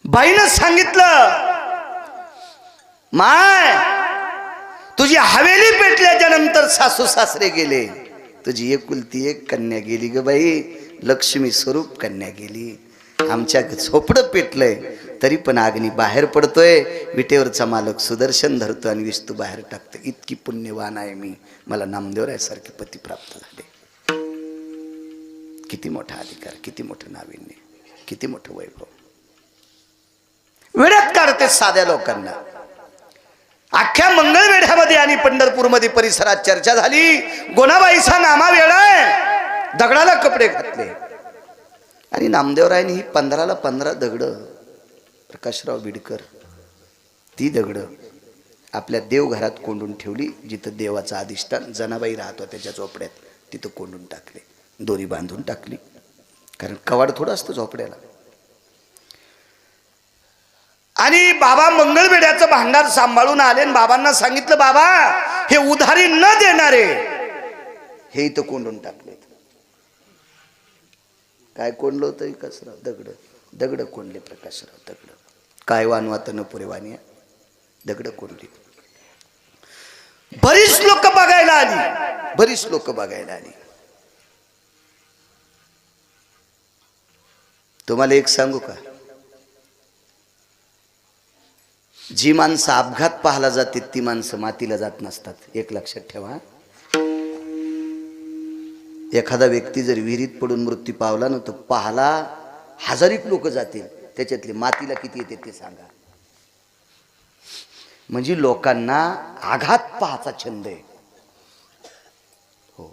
बाईनं सांगितलं, माय तुझी हवेली पेटल्याच्या नंतर सासू सासरे गेले, तुझी एकुलती एक कन्या गेली ग बाई, लक्ष्मी स्वरूप कन्या गेली. आमच्या झोपडं पेटलंय तरी पण अग्नी बाहेर पडतोय. विटेवरचा मालक सुदर्शन धरतो आणि विस्तू बाहेर टाकतो. इतकी पुण्यवान आहे मी, मला नामदेवरायासारखे पती प्राप्त झाले. किती मोठा अधिकार, किती मोठं नाविन्य, किती मोठं वैभव. वेड्यात काढते साध्या लोकांना. अख्ख्या मंगळवेढ्यामध्ये आणि पंढरपूरमध्ये परिसरात चर्चा झाली, गोनाबाईचा नामा वेळाय, दगडाला कपडे घातले. आणि नामदेवरायांनी ही 15ला 15 दगड, प्रकाशराव बिडकर, ती दगड आपल्या देवघरात कोंडून ठेवली. जिथं देवाचं अधिष्ठान जनाबाई राहतो त्याच्या झोपड्यात, तिथं कोंडून टाकले, दोरी बांधून टाकली. कारण कवाड थोडं असतं झोपड्याला. आणि बाबा मंगळवेढ्याचं भांडार सांभाळून आले आणि बाबांना सांगितलं, बाबा हे उधारी न देणारे हे इथं कोंडून टाकले. काय कोंडलं होतं? विकासराव दगड, दगड कोंडले. प्रकाशराव दगड, काय वानवात न पुरे वाणी, दगड कोंडली. बरीच लोक बघायला आली, बरीच लोक बघायला आली. तुम्हाला एक सांगू का, जी माणसं अपघात पाहायला जाते ती माणसं मातीला जात नसतात. एक लक्षात ठेवा. एखादा व्यक्ती जर विहिरीत पडून मृत्यू पावला ना, तर पाहाला 1000 लोक जातील, त्याच्यातले मातीला किती येते ते सांगा. म्हणजे लोकांना आघात पाहायचा छंद आहे. हो,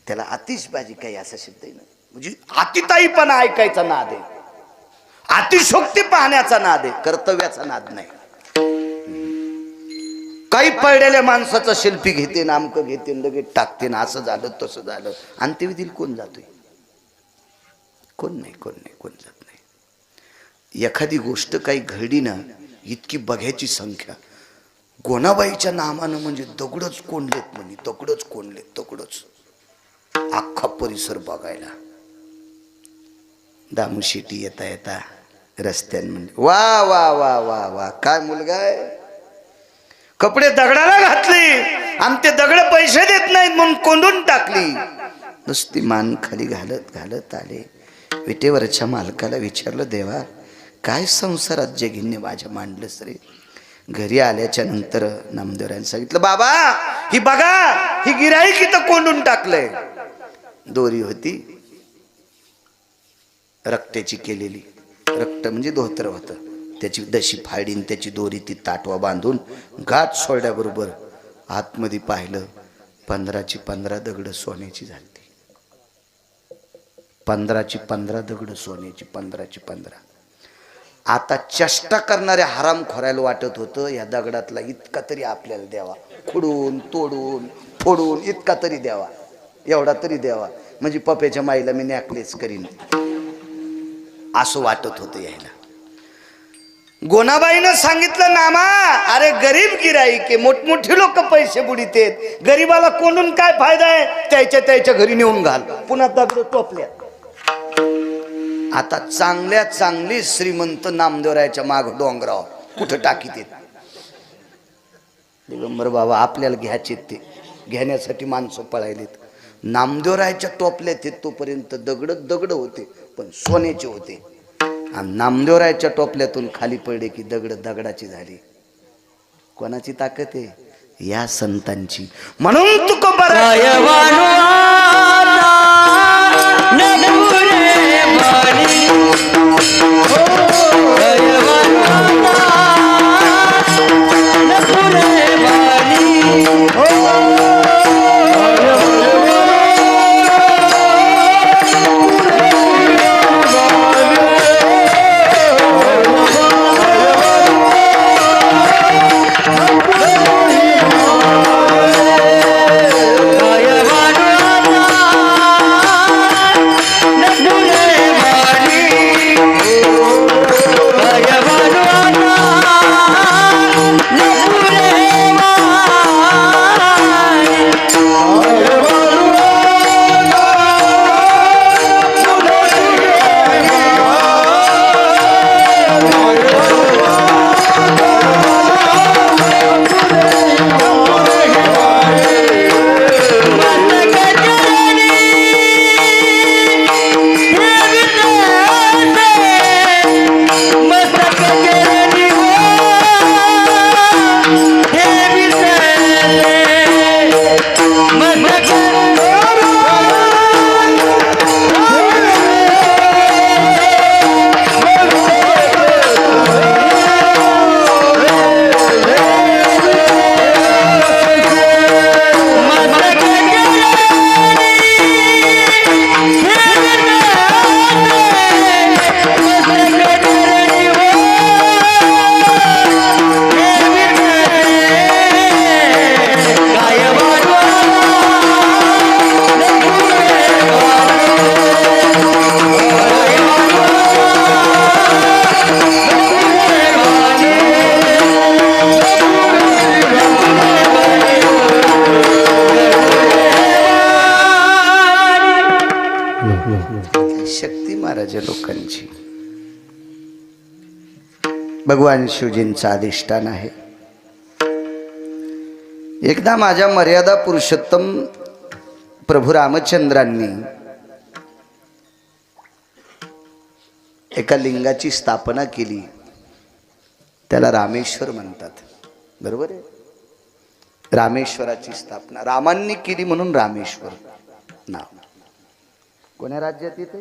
त्याला आतिषबाजी काही असा शब्द आहे ना, म्हणजे अतिताईपणा ऐकायचा नाद आहे, अतिशोक्ती पाहण्याचा नाद आहे, कर्तव्याचा नाद नाही. काही पडलेल्या माणसाचा सेल्फी घेते, नामकं घेते, लगेच टाकते ना, असं झालं तसं झालं. अंत्यविधीला कोण जातोय? कोण नाही, कोण नाही, कोण जात नाही. एखादी गोष्ट काही घडली ना, इतकी बघायची संख्या. गोनाबाईच्या नामानं म्हणजे दगडच कोंडलेत, म्हणजे दगडच कोंडलेत, दगडच. अख्खा परिसर बघायला. दामू शेट्टी येता येता रस्त्यान म्हणजे वा वा वा वा वा, काय मुलगा आहे. कपडे दगडाला घातले आणि ते दगड पैसे देत नाहीत म्हणून कोंडून टाकली. नुसती मान खाली घालत घालत आले. विटेवरच्या मालकाला विचारलं, देवा काय संसारात जगिन्य माझ्या मांडलंस रे. घरी आल्याच्या नंतर नामदेवरायांनी सांगितलं, बाबा ही बघा, ही गिऱ्हाईक इथं कोंडून टाकलंय. दोरी होती रक्ताची केलेली, रक्त म्हणजे धोतर होतं, त्याची दशी फाडीन त्याची दोरी ती ताटवा बांधून गाठ सोडल्याबरोबर आतमध्ये पाहिलं 15ची 15 दगड सोन्याची झाली. 15ची 15 दगड सोन्याची, 15ची 15. आता चेष्टा करणाऱ्या हरामखोरायला वाटत होतं या दगडातला इतका तरी आपल्याला द्यावा, खुडून तोडून फोडून इतका तरी द्यावा, एवढा तरी द्यावा, म्हणजे पप्याच्या माईला मी नॅकलेस करीन, असं वाटत होतं यायला. गोनाबाईनं सांगितलं, नामा अरे गरीब गिराईक, मोठमोठे लोक पैसे बुडीतेत, गरीबाला कोणून काय फायदा आहे, त्याच्या घरी नेऊन घाल. पुन्हा दगड टोपल्या. आता चांगल्या चांगली श्रीमंत नामदेवरायाच्या माग डोंगराव कुठं टाकीत येत. दिगंबर बाबा आपल्याला घ्यायचे, ते घेण्यासाठी माणसं पळायलेत. नामदेवरायाच्या टोपल्यात येत तोपर्यंत दगड होते, पण सोन्याचे होते. आणि नामदेवरायाच्या टोपल्यातून खाली पडले की दगड दगडाची झाली. कोणाची ताकद आहे? या संतांची. म्हणून शक्ती महाराज लोकांची, भगवान शिवजींचं अधिष्ठान आहे. एकदा माझ्या मर्यादा पुरुषोत्तम प्रभू रामचंद्रांनी एका लिंगाची स्थापना केली. त्याला रामेश्वर म्हणतात. बरोबर आहे? रामेश्वराची स्थापना रामांनी केली म्हणून रामेश्वर नाव. कोण्या राज्यात येते?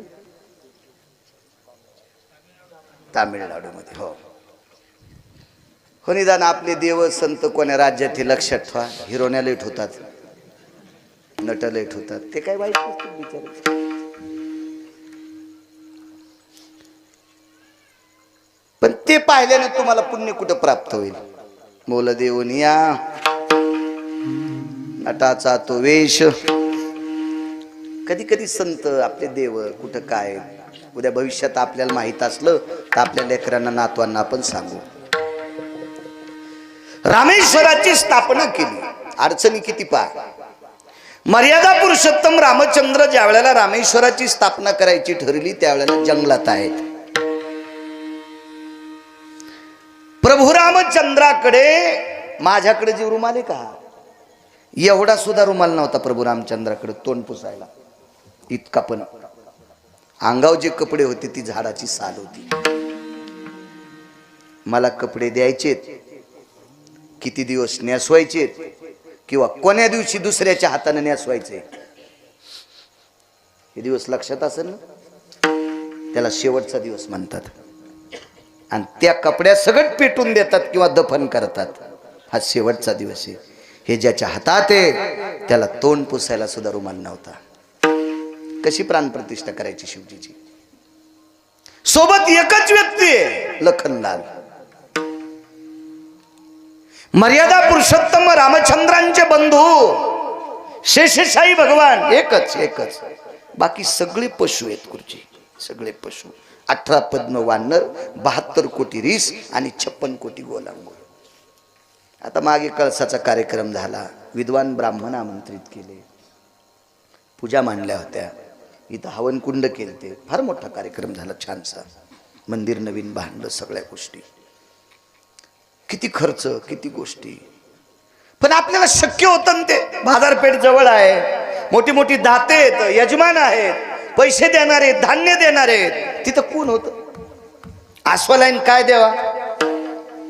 तामिळनाडूमध्ये. हो निदान आपले देव संत कोण्या राज्यात हे लक्षात ठेवा. हिरोण्या लेट होतात, नट लेट होतात, ते काय वाईट नसतं बिचारे. पण ते पाहिल्याने तुम्हाला पुण्य कुठं प्राप्त होईल? मोल देऊन या नटाचा तो वेश. कधी कधी संत आपले देव कुठं काय उद्या भविष्यात आपल्याला माहित असलं तर आपल्या लेकरांना नातवांना आपण सांगू. रामेश्वराची स्थापना केली. अडचणी किती पहा. मर्यादा पुरुषोत्तम रामचंद्र ज्या वेळेला रामेश्वराची स्थापना करायची ठरली त्यावेळेला जंगलात आहेत. प्रभू रामचंद्राकडे माझ्याकडे जे रुमाल आहे का, एवढा सुद्धा रुमाल नव्हता प्रभू रामचंद्राकडे तोंड पुसायला. इतका पण अंगावर जे कपडे होते ती झाडाची साल होती. मला कपडे द्यायचेत, किती दिवस नेसवायचे किंवा कोण्या दिवशी दुसऱ्याच्या हाताने नेसवायचे हे दिवस लक्षात असेल ना. त्याला शेवटचा दिवस म्हणतात. आणि त्या कपड्या सगळं पेटून देतात किंवा दफन करतात. हा शेवटचा दिवस आहे. हे ज्याच्या हातात आहे त्याला तोंड पुसायला सुद्धा रुमाल नव्हता. कशी प्राणप्रतिष्ठा करायची शिवजीची? सोबत एकच व्यक्ती आहे, लखनलाल. मर्यादा पुरुषोत्तम रामचंद्रांचे बंधू शेषशाही भगवान एकच एकच. बाकी सगळे पशु आहेत गुरुजी, सगळे पशु. 18 पद्म वानर, 72 कोटी रीस आणि 56 कोटी गोलांगूळ. आता मागे कळसाचा कार्यक्रम झाला, विद्वान ब्राह्मण आमंत्रित केले, पूजा मांडल्या होत्या, इथं हवनकुंड केले, ते फार मोठा कार्यक्रम झाला, छानसा. मंदिर नवीन बांधलं, सगळ्या गोष्टी. किती खर्च, किती गोष्टी. पण आपल्याला शक्य होतं ते. बाजारपेठ जवळ आहे, मोठी मोठी दाते आहेत, यजमान आहेत, पैसे देणारे, धान्य देणारे. तिथं कोण होतं? अस्वलाईन काय देवा?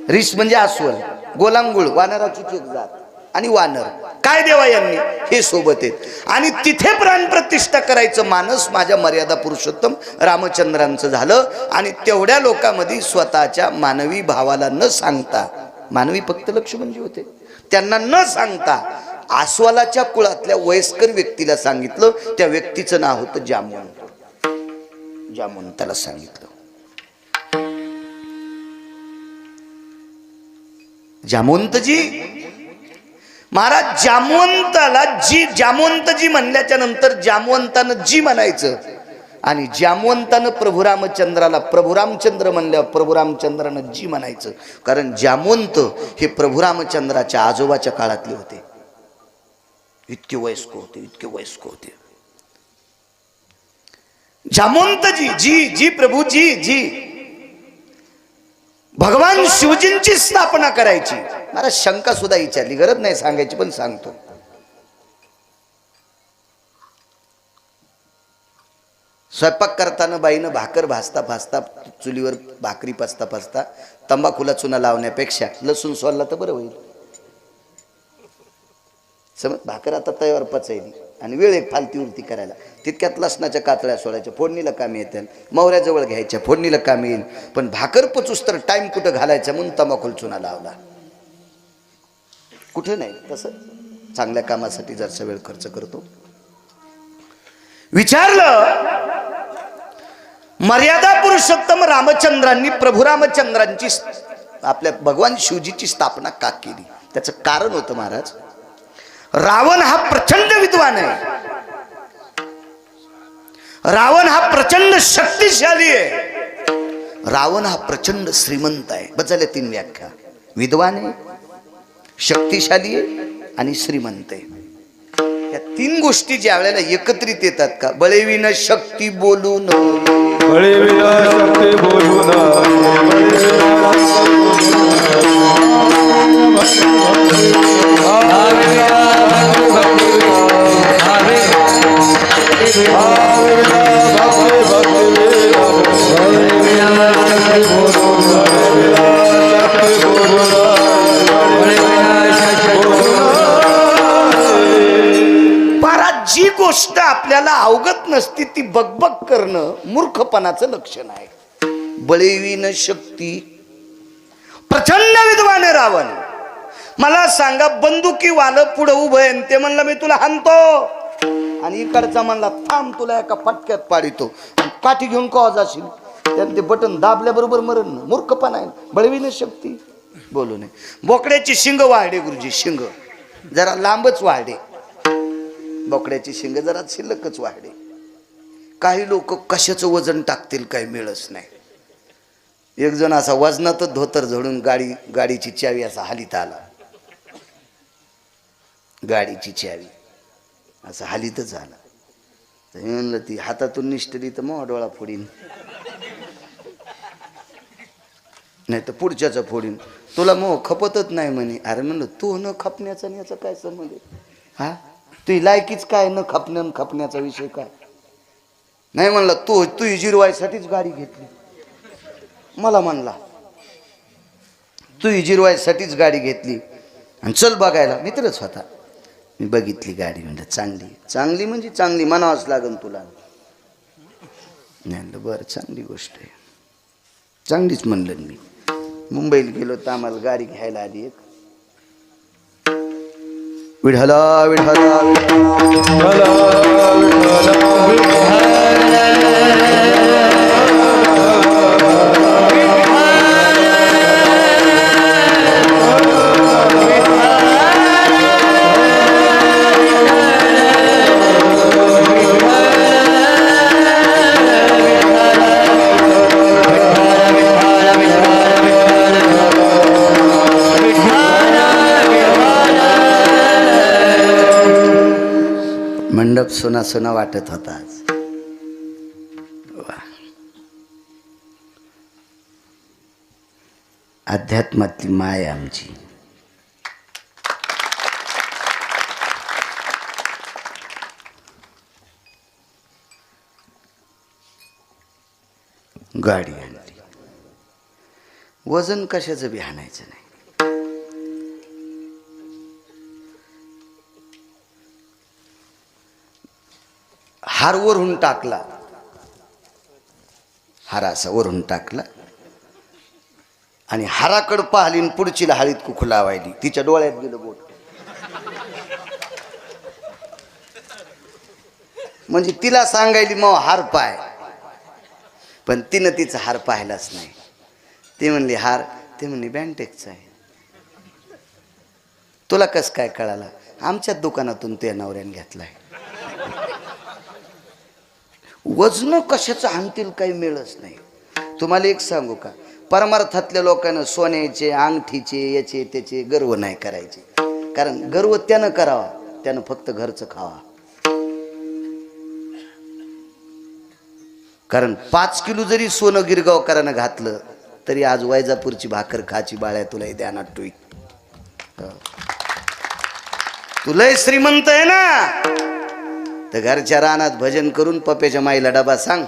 रिस म्हणजे अस्वल, गोलांगुळ वानराची एक जात, आणि वानर काय देवा यांनी? हे सोबत आहेत. आणि तिथे प्राणप्रतिष्ठा करायचं मानस माझ्या मर्यादा पुरुषोत्तम रामचंद्रांचं झालं. आणि तेवढ्या लोकांमध्ये स्वतःच्या मानवी भावाला न सांगता, मानवी फक्त लक्ष्मणजी होते, त्यांना न सांगता अस्वलाच्या कुळातल्या वयस्कर व्यक्तीला सांगितलं. त्या व्यक्तीचं नाव होतं जामवंत. जामवंताला सांगितलं. जामवंतजी महाराज, जामवंताला जी, जामवंतजी म्हणल्याच्या नंतर जामवंतानं जी म्हणायचं. आणि जामवंतानं प्रभू रामचंद्राला प्रभू रामचंद्र म्हणल्यावर प्रभू रामचंद्रानं जी म्हणायचं. कारण जामवंत हे प्रभू रामचंद्राच्या आजोबाच्या काळातले होते. इतके वयस्क होते, इतके वयस्क होते. जामवंतजी जी जी प्रभू जी जी भगवान शिवजींची स्थापना करायची. मला शंका सुद्धा विचारली, गरज नाही सांगायची पण सांगतो. स्वयंपाक करताना बाईनं भाकर भाजता भाजता, चुलीवर भाकरी पाचता पाचता तंबाखूला चुना लावण्यापेक्षा लसूण सोलला तर बरं होईल. समज, भाकर आता तयार पचायली आणि वेळ एक फालती उलती करायला, तितक्यात लसणाच्या कातळ्या सोडायच्या, फोडणीला कामी येतील, मौऱ्याजवळ घ्यायच्या, फोडणीला कामी येईल. पण भाकर पचूस तर टाइम कुठं घालायचा म्हणून तंबाखूला चुना लावला. कुठे नाही तसं. चांगल्या कामासाठी जरसा वेळ खर्च करतो. विचारलं, मर्यादा पुरुषोत्तम रामचंद्रांनी प्रभू रामचंद्रांची, आपल्या भगवान शिवजीची स्थापना का केली? त्याचं कारण होतं महाराज, रावण हा प्रचंड विद्वान आहे, रावण हा प्रचंड शक्तिशाली आहे, रावण हा प्रचंड श्रीमंत आहे. बस झाल्या 3 व्याख्या. विद्वान आहे, शक्तिशाली आहे आणि श्रीमंत आहे. या 3 गोष्टी ज्या वेळेला एकत्रित येतात का, बळेविन शक्ती बोलून, बळेविन शक्ती बोलून, जी गोष्ट आपल्याला अवगत नसती ती बकबक करणं मूर्खपणाचं लक्षण आहे. बळेविन शक्ती, प्रचंड विद्वान आहे रावण. मला सांगा, बंदुकी वालं पुढं उभं आहे, ते म्हणलं मी तुला हाणतो, आणि इकडचा म्हणला थांब तुला एका फटक्यात पाडितो, काठी घेऊन कवा जाशील, त्याने ते बटन दाबल्याबरोबर मरण. मूर्खपणा आहे. बळेविन शक्ती बोलू नये. बोकड्याची शिंग वाढे गुरुजी, शिंग जरा लांबच वाढे, बोकड्याची शिंग जरा शिल्लकच वाढे. काही लोक कशाचं वजन टाकतील काही मिळच नाही. एक जण असा वजनातच धोतर झडून गाडीची चावी असा हालीत आला, गाडीची चावी असं हालीतच आला. तर हे म्हणलं ती हातातून निष्ठली तर मग डोळा फोडीन, नाही तर पुढच्याचा फोडीन. तुला मग खपतच नाही म्हणे. अरे म्हणलं तू न खपण्याचा आणि याचा काय संबंध आहे? हा, तुझी लायकीच काय, न खपण्याचा विषय काय? नाही म्हणला तू जिरवायसाठीच गाडी घेतली. मला म्हणला तू जिरवायसाठीच गाडी घेतली आणि चल बघायला. मित्रच होता. मी बघितली गाडी, म्हणलं चांगली. चांगली म्हणजे चांगली म्हणावंच लागन तुला. नाही बरं, चांगली गोष्ट आहे, चांगलीच म्हणलं. मी मुंबईला गेलो तर आम्हाला गाडी घ्यायला आली एक. विठला विठला विठ्ठला मंडप सुना सुना वाटत होता आज. वा. अध्यात्मातली माय आमची. गाडी आणली. वजन कशाचं बी आणायचं नाही. हार वरून टाकला. हार असा वरून टाकला आणि हाराकडं पाहिली आणि पुढचीला हळीत कुकू लावायली. तिच्या डोळ्यात गेलं बोट. म्हणजे तिला सांगायली मग हार पाय, पण तिनं तिचा हार पाहिलाच नाही. ती म्हणली हार, ते म्हणली बँटेकचा आहे. तुला कस काय कळाला? आमच्याच दुकानातून ते नवऱ्याने घेतलाय. वजन कशाचं आणतील काही मिळच नाही. तुम्हाला एक सांगू का, परमार्थातल्या लोकांना सोन्याचे अंगठीचे याचे त्याचे गर्व नाही करायचे. कारण गर्व त्यानं करावा त्यानं फक्त घरचं खावा. कारण 5 किलो जरी सोनं गिरगावकरानं घातलं तरी आज वैजापूरची भाकर खाची बाळ्या तुला ध्यानात ठेवी. तुलाही श्रीमंत आहे ना, तर घरच्या रानात भजन करून पप्याच्या माईला डबा सांग.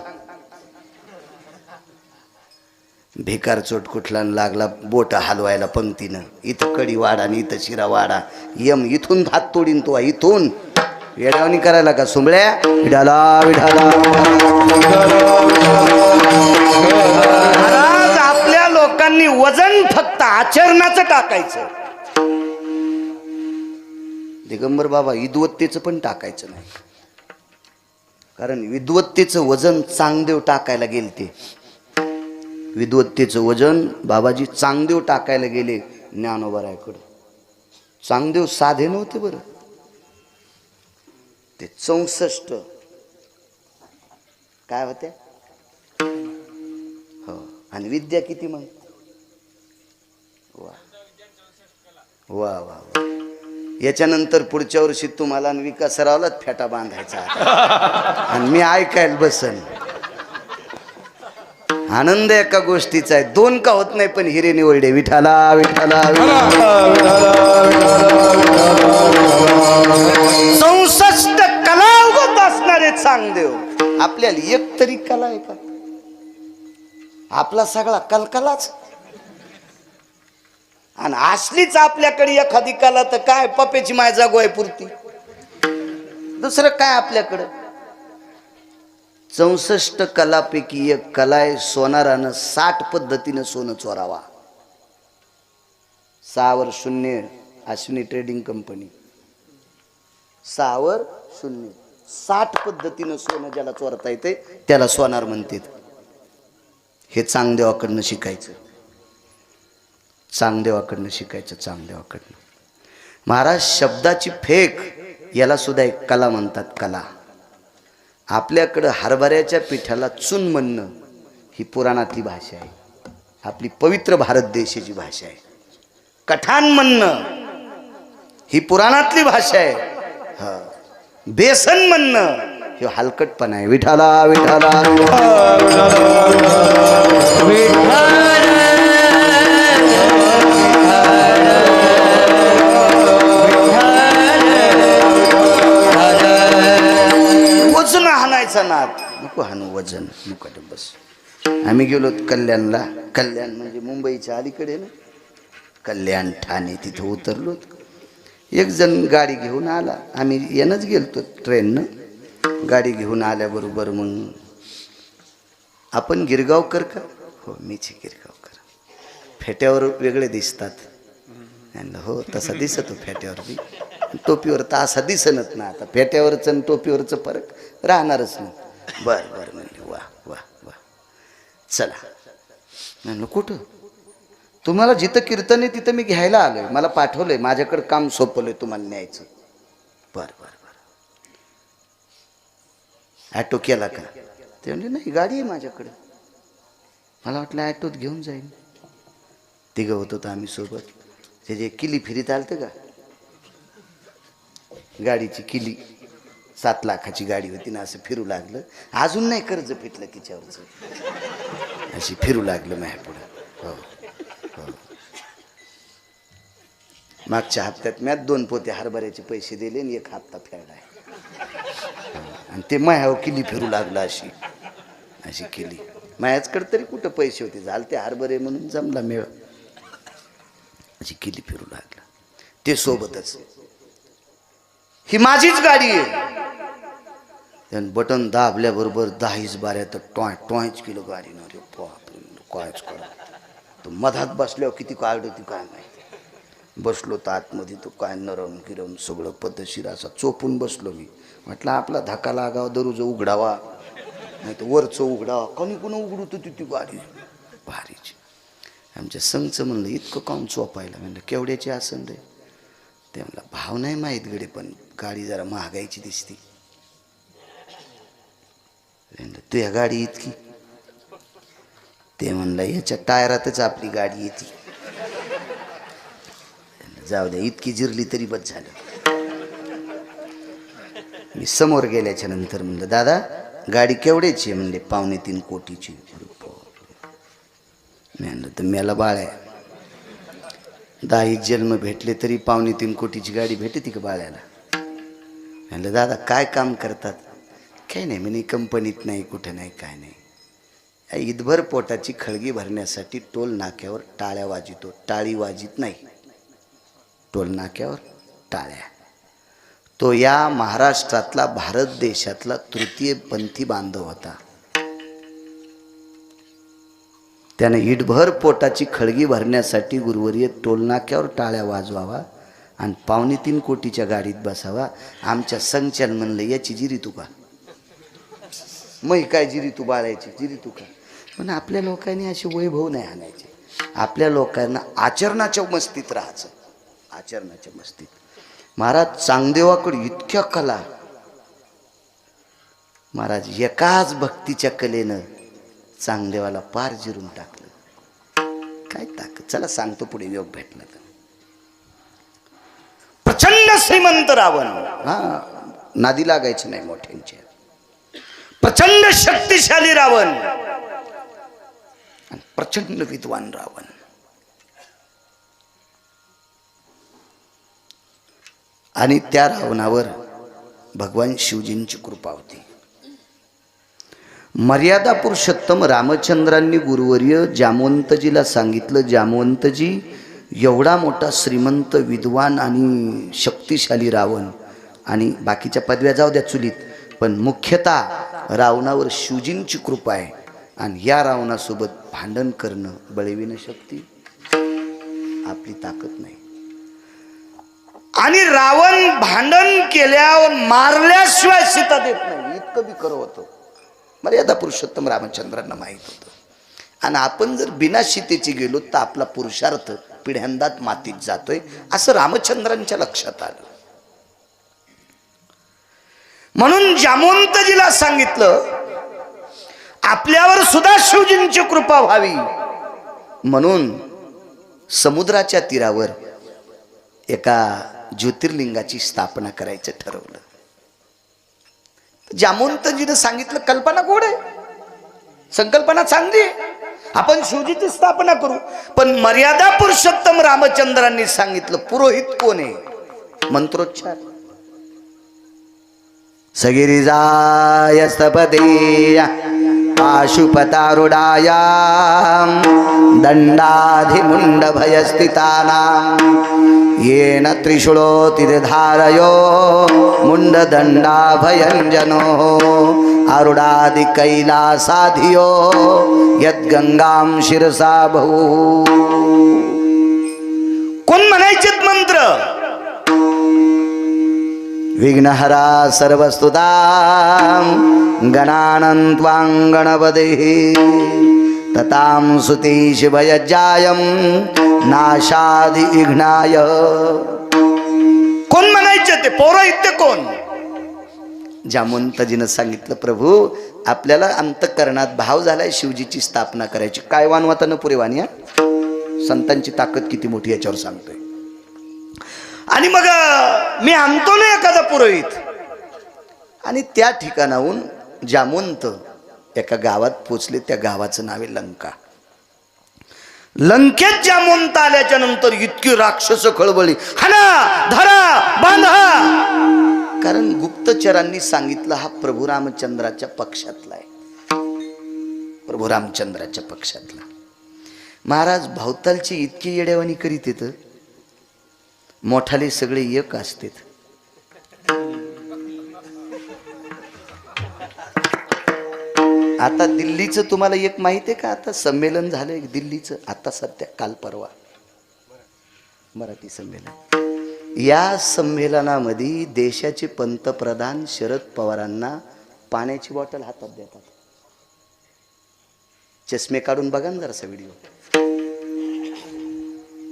भिकार चोट कुठला लागला बोट हलवायला पंक्तीनं. इथं कडी वाडा आणि इथं शिरा वाडा. यम इथून भात तोडीन तो इथून. येडावणी करायला का सुंबळ्या? विडाला विडाला. महाराज आपल्या लोकांनी वजन फक्त आचरणाचं टाकायचं. दिगंबर बाबा विद्वत्तेचं पण टाकायचं नाही. कारण विद्वत्तेचं वजन चांगदेव टाकायला गेलते. विद्वत्तेचं वजन बाबाजी चांगदेव टाकायला गेले ज्ञानोबरायकडे. चांगदेव साधे नव्हते बरं. ते 64 काय होत्या हो. आणि विद्या किती मग? वा वा वा वा. याच्यानंतर पुढच्या वर्षी तुम्हाला विकासरावलाच फेटा बांधायचा आणि मी ऐकायला बसन. आनंद एका गोष्टीचा आहे. 2 का होत नाही पण हिरे निवडे. विठाला विठाला. 64 कला उगत असणारे चांगदेव. आपल्याला एक तरी कला आहे का? आपला सगळा कलकलाच. आणि असलीच आपल्याकडे एखादी कला तर काय पप्याची माय जागोय पुरती. दुसरं काय आपल्याकडं? 64 कलापैकी एक कला आहे सोनारानं 60 पद्धतीनं सोनं चोरावा. 6 वर 0 अश्विनी ट्रेडिंग कंपनी. 6 वर 0 60 पद्धतीनं सोनं ज्याला चोरता येते त्याला सोनार म्हणतात. हे चांगदेवाकडनं शिकायचं. चांगदेवाकडनं शिकायचं. चांगदेवाकडनं. महाराज शब्दाची फेक याला सुद्धा एक कला म्हणतात. कला. आपल्याकडं हरभऱ्याच्या पिठाला चून म्हणणं ही पुराणातली भाषा आहे. आपली पवित्र भारत देशाची भाषा आहे. कठाण म्हणणं ही पुराणातली भाषा आहे. हा. बेसन म्हणणं हे हलकटपणा आहे. विठाला विठाला. वजन हाणायचा नाद नको. हाणू वजन नको. बस. आम्ही गेलो कल्याणला. कल्याण म्हणजे मुंबईच्या अलीकडे ना. कल्याण ठाणे तिथं उतरलो. एक जण गाडी घेऊन आला. आम्ही येणंच गेलतो ट्रेननं. गाडी घेऊन आल्याबरोबर मग आपण गिरगावकर का? हो मीच गिरगावकर. फेट्यावर वेगळे दिसतात. हो तसा दिसतो फेट्यावर बी. टोपीवर तर असा दिसनच ना, आता फेट्यावरचं आणि टोपीवरचं फरक राहणारच नाही. बर बर म्हणले, वा वा वा, चला. म्हणलं कुठं? तुम्हाला जिथं कीर्तन आहे तिथं मी घ्यायला आलोय, मला पाठवलंय, माझ्याकडे काम सोपवलंय तुम्हाला न्यायचं. बर बर बर. ॲटो केला का? ते म्हणले नाही, गाडी आहे माझ्याकडे. मला वाटलं ॲटोत घेऊन जाईल. तिघं होतो तर आम्ही सोबत. ते जे किली फिरीत आलतं का, गाडीची किली 7 लाखाची गाडी होती ना, असं फिरू लागलं. अजून नाही कर्ज फिटलं तिच्यावरचं, अशी फिरू लागलं माझ्या पुढं. हो हो. मागच्या हप्त्यात मी 2 पोते हरभऱ्याचे पैसे दिले आणि 1 हप्ता फेडलाय. आणि ते मायावर किली फिरू लागलं, अशी अशी केली. मायाचकडे तरी कुठं पैसे होते, झालं ते हरभरे म्हणून जमला मेळ. अशी किली फिरू लागला. ते सोबतच, ही माझीच गाडी आहे. त्यानं बटन दाबल्याबरोबर 10-12 तर टॉयच किलो गाडी ना रे बापरे, कायच करा. तो मधात बसल्यावर किती काढ होती काय माहिती. बसलो तर आतमध्ये तो काय नरम गिरम सगळं पद्धतशीर असा चोपून बसलो मी. म्हटलं आपला धक्का लागावा, दररोज उघडावा, नाही तर वरचं उघडावा. कोणी कोणी उघडत होती ती गाडी भारीची. आमच्या संघचं म्हणलं इतकं काऊन चोपायला? म्हणलं केवढ्याची असन रे? ते म्हणलं भाव नाही माहीत गडे, पण गाडी जरा महागाईची दिसती. तू या गाडी इतकी? ते म्हणलं याच्या टायरातच आपली गाडी येते. जाऊ द्या, इतकी जिरली तरी बस झालं. मी समोर गेल्याच्या नंतर म्हणलं दादा गाडी केवढ्याची आहे? म्हणले 2.25 कोटीची. म्हणलं तर मेला बाळ्या, 10 जन्म भेटले तरी 2.25 कोटीची गाडी भेटते का बाळ्याला? म्हणलं दादा काय काम करतात? काही नाही म्हणे, कंपनीत नाही, कुठं नाही, काय नाही. ईदभर पोटाची खळगी भरण्यासाठी टोल नाक्यावर टाळ्या वाजितो. टाळी वाजित नाही, टोल नाक्यावर टाळ्या. तो या महाराष्ट्रातला, भारत देशातला तृतीयपंथी बांधव होता. त्याने ईदभर पोटाची खळगी भरण्यासाठी गुरुवर्य टोल नाक्यावर टाळ्या वाजवावा आणि 2.25 कोटीच्या गाडीत बसावा. आमच्या संचलन म्हणलं याची जिरी तू का? मग काय जिरी तू बाळायची, जिरी तू का? पण आपल्या लोकांनी असे वैभव नाही आणायचे. आपल्या लोकांना आचरणाच्या मस्तीत राहायचं, आचरणाच्या मस्तीत. महाराज चांगदेवाकडे इतक्या कला. महाराज एकाच भक्तीच्या कलेनं चांगदेवाला पार जिरून टाकलं. काय ताकद. चला सांगतो पुढे योग भेटला तर. प्रचंड श्रीमंत रावण, हा नादी लागायचं नाही मोठ्यांच्या. प्रचंड शक्तिशाली रावण आणि प्रचंड विद्वान रावण. आणि त्या रावणावर भगवान शिवजींची कृपा होती. मर्यादा पुरुषोत्तम रामचंद्रांनी गुरुवर्य जामवंतजीला सांगितलं, जामवंतजी एवढा मोठा श्रीमंत विद्वान आणि शक्तिशाली रावण, आणि बाकीच्या पदव्या जाऊ द्या चुलीत, पण मुख्यतः रावणावर शिवजींची कृपा आहे. आणि या रावणासोबत भांडण करणं बळविणं शक्ती आपली ताकद नाही. आणि रावण भांडण केल्यावर मारल्याशिवाय सीता देत नाही, इतकं बी खरं होतं. मर्यादा पुरुषोत्तम रामचंद्रांना माहीत होतं. आणि आपण जर बिना सीतेची गेलो तर आपला पुरुषार्थ पिढ्यांदात मातीत जातोय, असं रामचंद्रांच्या लक्षात आलं. म्हणून जामवंतजीला सांगितलं आपल्यावर सुद्धा शिवजींची कृपा व्हावी, म्हणून समुद्राच्या तीरावर एका ज्योतिर्लिंगाची स्थापना करायचं ठरवलं. जामवंतजीनं सांगितलं कल्पना गोड आहे, संकल्पना चांगली आहे, आपण शिवजीची स्थापना करू. पण मर्यादा पुरुषोत्तम रामचंद्रांनी सांगितलं पुरोहित कोण आहे? मंत्रोच्चार. सगिरिजाय स्तपते पाशुपतारुडाय दंडाधिमुंड भयस्थितानां येन त्रिशूलोतिधारयो मुंडदंडाभयंजनो आरुडादि कैलासाधियो यद्गंगां शिरसा बहु. कोण म्हणायचे मंत्र? विघ्नहरा सर्वस्तुतां गणानन्त्वां गणपतिः ततां सुतीश भयज्जायं नाशादि विघ्नाय. कोण म्हणायचे ते पोरं इथे कोण? जामवंतजीनं सांगितलं, प्रभू आपल्याला अंतःकरणात भाव झालाय शिवजीची स्थापना करायची. काय वानवाता न पुरे वाणी, संतांची ताकद किती मोठी याच्यावर सांगतोय. आणि मग मी आणतो ना एखादा पुरोहित, आणि त्या ठिकाणाहून जामवंत एका गावात पोचले. त्या गावाचं नाव आहे लंका. लंकेत जामवंत आल्याच्या नंतर इतकी राक्षस खळबळली, हाना धरा बांधा. कारण गुप्तचरांनी सांगितलं हा प्रभू रामचंद्राच्या पक्षातला आहे. प्रभू रामचंद्राच्या पक्षातला. महाराज भावतालची इतकी येड्यावानी करीत येत, मोठाले सगळे एक असते. आता दिल्लीचं तुम्हाला एक माहिती आहे का? आता संमेलन झालंय दिल्लीचं, आता सध्या काल परवा मराठी संमेलन. या संमेलनामध्ये देशाचे पंतप्रधान शरद पवारांना पाण्याची बॉटल हातात देतात. चष्मे काढून बघा ना जरासा व्हिडिओ.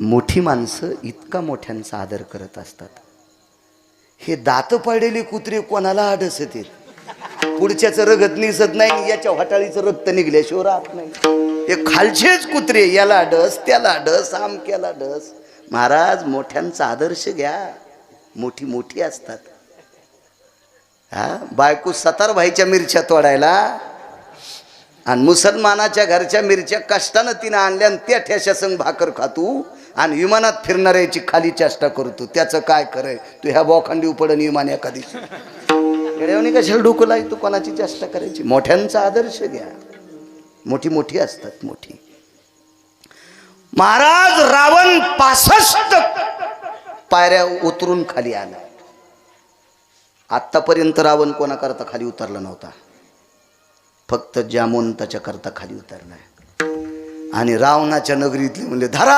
मोठी माणसं इतका मोठ्यांचा आदर करत असतात. हे दात पडलेले कुत्रे कोणाला आडसत येत, पुढच्याचं रगत निसत नाही, याच्या हटाळीचं रक्त निघल्याशिवाय राहत नाही. हे खालचेच कुत्रे, याला डस त्याला डस आमक्याला डस. महाराज मोठ्यांचा आदर्श घ्या, मोठी मोठी असतात. हा बायको सतारभाईच्या मिरच्या तोडायला आणि मुसलमानाच्या घरच्या मिरच्या कष्टानं तिनं आणल्या आणि त्या ठेशा संग भाकर खातू आणि विमानात फिरणाऱ्याची खाली चेष्टा करतो. त्याचं काय करे? तू ह्या बोखंडी उपडन विमान एखादी येड्यावनी कशाला डोकं लाई तू कोणाची चेष्टा करायची? मोठ्यांचा आदर्श घ्या, मोठी मोठी असतात मोठी. महाराज रावण 65 पायऱ्या उतरून खाली आला. आतापर्यंत रावण कोणाकरता खाली उतरला नव्हता, फक्त जामवंताच्या करता खाली उतरलाय. आणि रावणाच्या नगरीतले म्हणले धरा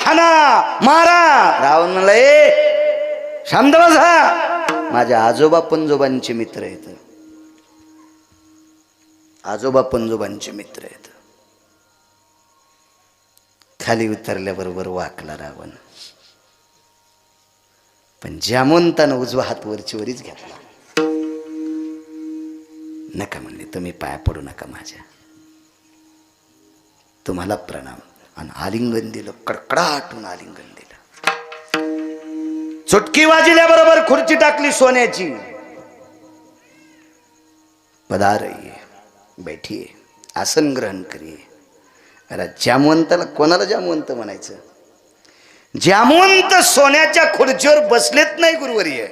हाना मारा. रावण म्हणला ए शांत बसा, माझ्या आजोबा पंजोबांचे मित्र आहेत. आजोबा पंजोबांचे मित्र आहेत. खाली उतरल्याबरोबर वाकला रावण. पण जामवंतानं उजवा हात वरचीवरीच घेतला. नका म्हणले, तुम्ही पाया पडू नका माझ्या, तुम्हाला प्रणाम. आणि आलिंगन दिलं, कडकडाटून आलिंगन दिलं. चुटकी वाजल्याबरोबर खुर्ची टाकली सोन्याची. पधारिये, बैठिये, आसन ग्रहण करिये. अरे जामवंताला कोणाला जामवंत म्हणायचं? जामवंत सोन्याच्या खुर्चीवर बसलेत नाही गुरुवर्य.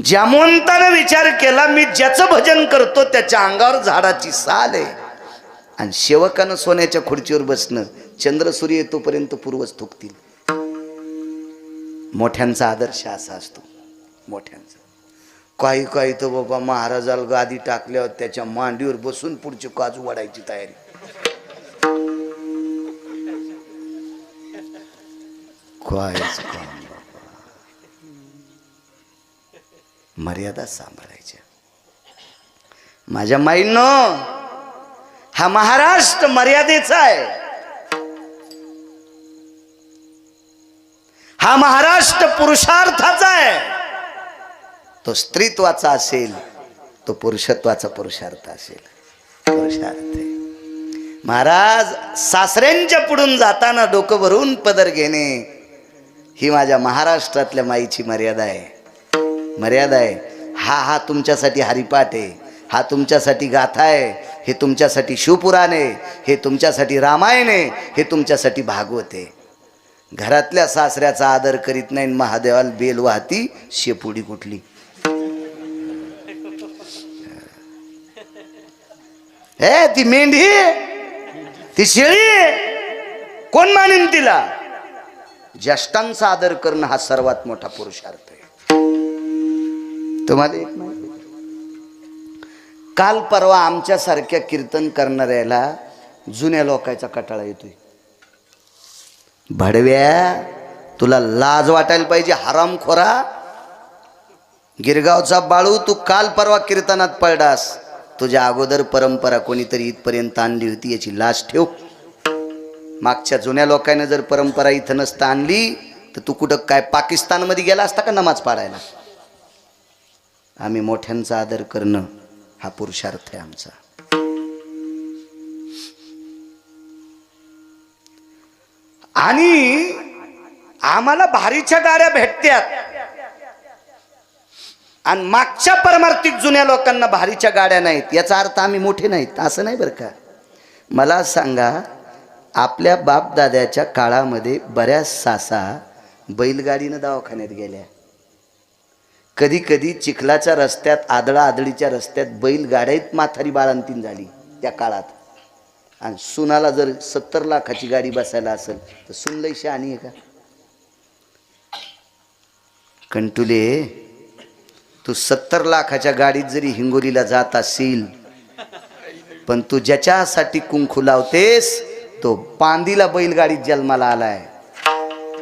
जामवंतानं विचार केला, मी ज्याचं भजन करतो त्याच्या अंगावर झाडाची साल आहे. आणि सेवकानं सोन्याच्या खुर्चीवर बसणं, चंद्र सूर्य येतोपर्यंत पूर्वज थुकतील. मोठ्यांचा आदर्श असा असतो. मोठ्यांचा काही काही तर बाबा महाराजाला गादी टाकल्यावर त्याच्या मांडीवर बसून पुढची काजू वाढायची तयारी. कायच काम बाबा, मर्यादा सांभाळायच्या. माझ्या माईंनो, हा महाराष्ट्र मर्यादेचा आहे. हा महाराष्ट्र पुरुषार्थाचा आहे. तो स्त्रीत्वाचा असेल, तो पुरुषत्वाचा पुरुषार्थ असेल. पुरुषार्थ आहे. महाराज सासऱ्यांच्या पुढून जाताना डोकं भरून पदर घेणे ही माझ्या महाराष्ट्रातल्या माईची मर्यादा आहे. मर्यादा आहे. हा तुमच्यासाठी हरिपाठ आहे, हा तुमच्यासाठी गाथा आहे, हे तुमच्यासाठी शिवपुराण आहे, हे तुमच्यासाठी रामायण आहे, हे तुमच्यासाठी भागवत आहे. घरातल्या सासऱ्याचा आदर करीत नाही, महादेवाला बेल वाहती, शेपुडी कुठली. हे ती मेंढी, ती शेळी, कोण मानेन तिला? ज्येष्ठांचा आदर करणं हा सर्वात मोठा पुरुषार्थ आहे. तुम्हाला एक माहिती, काल परवा आमच्या सारख्या कीर्तन करणाऱ्याला जुन्या लोकांचा कटाळा येतोय. भडव्या, तुला लाज वाटायला पाहिजे हरामखोरा. गिरगावचा बाळू, तू काल परवा कीर्तनात पडलास, तुझ्या अगोदर परंपरा कोणीतरी इथपर्यंत आणली होती याची लाज ठेव. मागच्या जुन्या लोकांनी जर परंपरा इथं नसता आणली तर तू कुठं काय पाकिस्तानमध्ये गेला असता का नमाज पाडायला. आम्ही मोठ्यांचा आदर करणं हा पुरुषार्थ आहे आमचा. आणि आम्हाला भारीच्या गाड्या भेटत्यात आणि मागच्या परमार्थिक जुन्या लोकांना भारीच्या गाड्या नाहीत, याचा अर्थ आम्ही मोठे नाहीत असं नाही बरं का. मला सांगा, आपल्या बापदाद्याच्या काळामध्ये बऱ्याच सासा बैलगाडीनं दवाखान्यात गेल्या. कधी कधी चिखलाच्या रस्त्यात, आदळा आदळीच्या रस्त्यात बैलगाड्यात म्हातारी बाळंतीण झाली त्या काळात. आणि सुनाला जर 70 लाखाची गाडी बसायला असेल तर सुन लई शहाणी आहे का. कंटुले, तू 70 लाखाच्या गाडीत जरी हिंगोलीला जात असेल, पण तू ज्याच्यासाठी कुंकू लावतेस तो पांदीला बैलगाडीत जन्माला आलाय,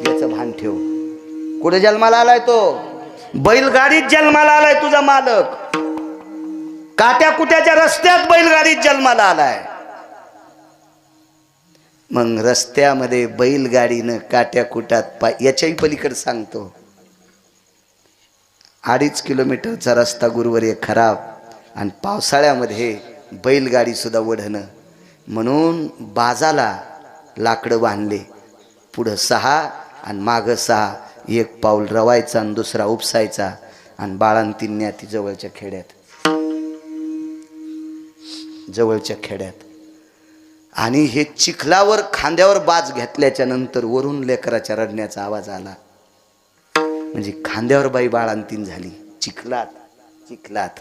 याचं भान ठेव. कुठे जन्माला आलाय तो? बैलगाडीत जन्माला आलाय तुझा मालक. काट्या कुट्याच्या रस्त्यात बैलगाडीत जन्माला आलाय. मग रस्त्यामध्ये बैलगाडीनं काट्या कुटात याच्याही पलीकडे सांगतो, 2.5 किलोमीटरचा रस्ता गुरुवारी खराब आणि पावसाळ्यामध्ये बैलगाडी सुद्धा ओढणं. म्हणून बाजाला लाकडं बांधले, पुढं 6 आणि मागं 6, एक पाऊल रवायचा आणि दुसरा उपसायचा आणि बाळंतीण न्याती जवळच्या खेड्यात. आणि हे चिखलावर खांद्यावर बाज घेतल्याच्या नंतर वरून लेकराच्या रडण्याचा आवाज आला. म्हणजे खांद्यावर बाई बाळंतीण झाली चिखलात.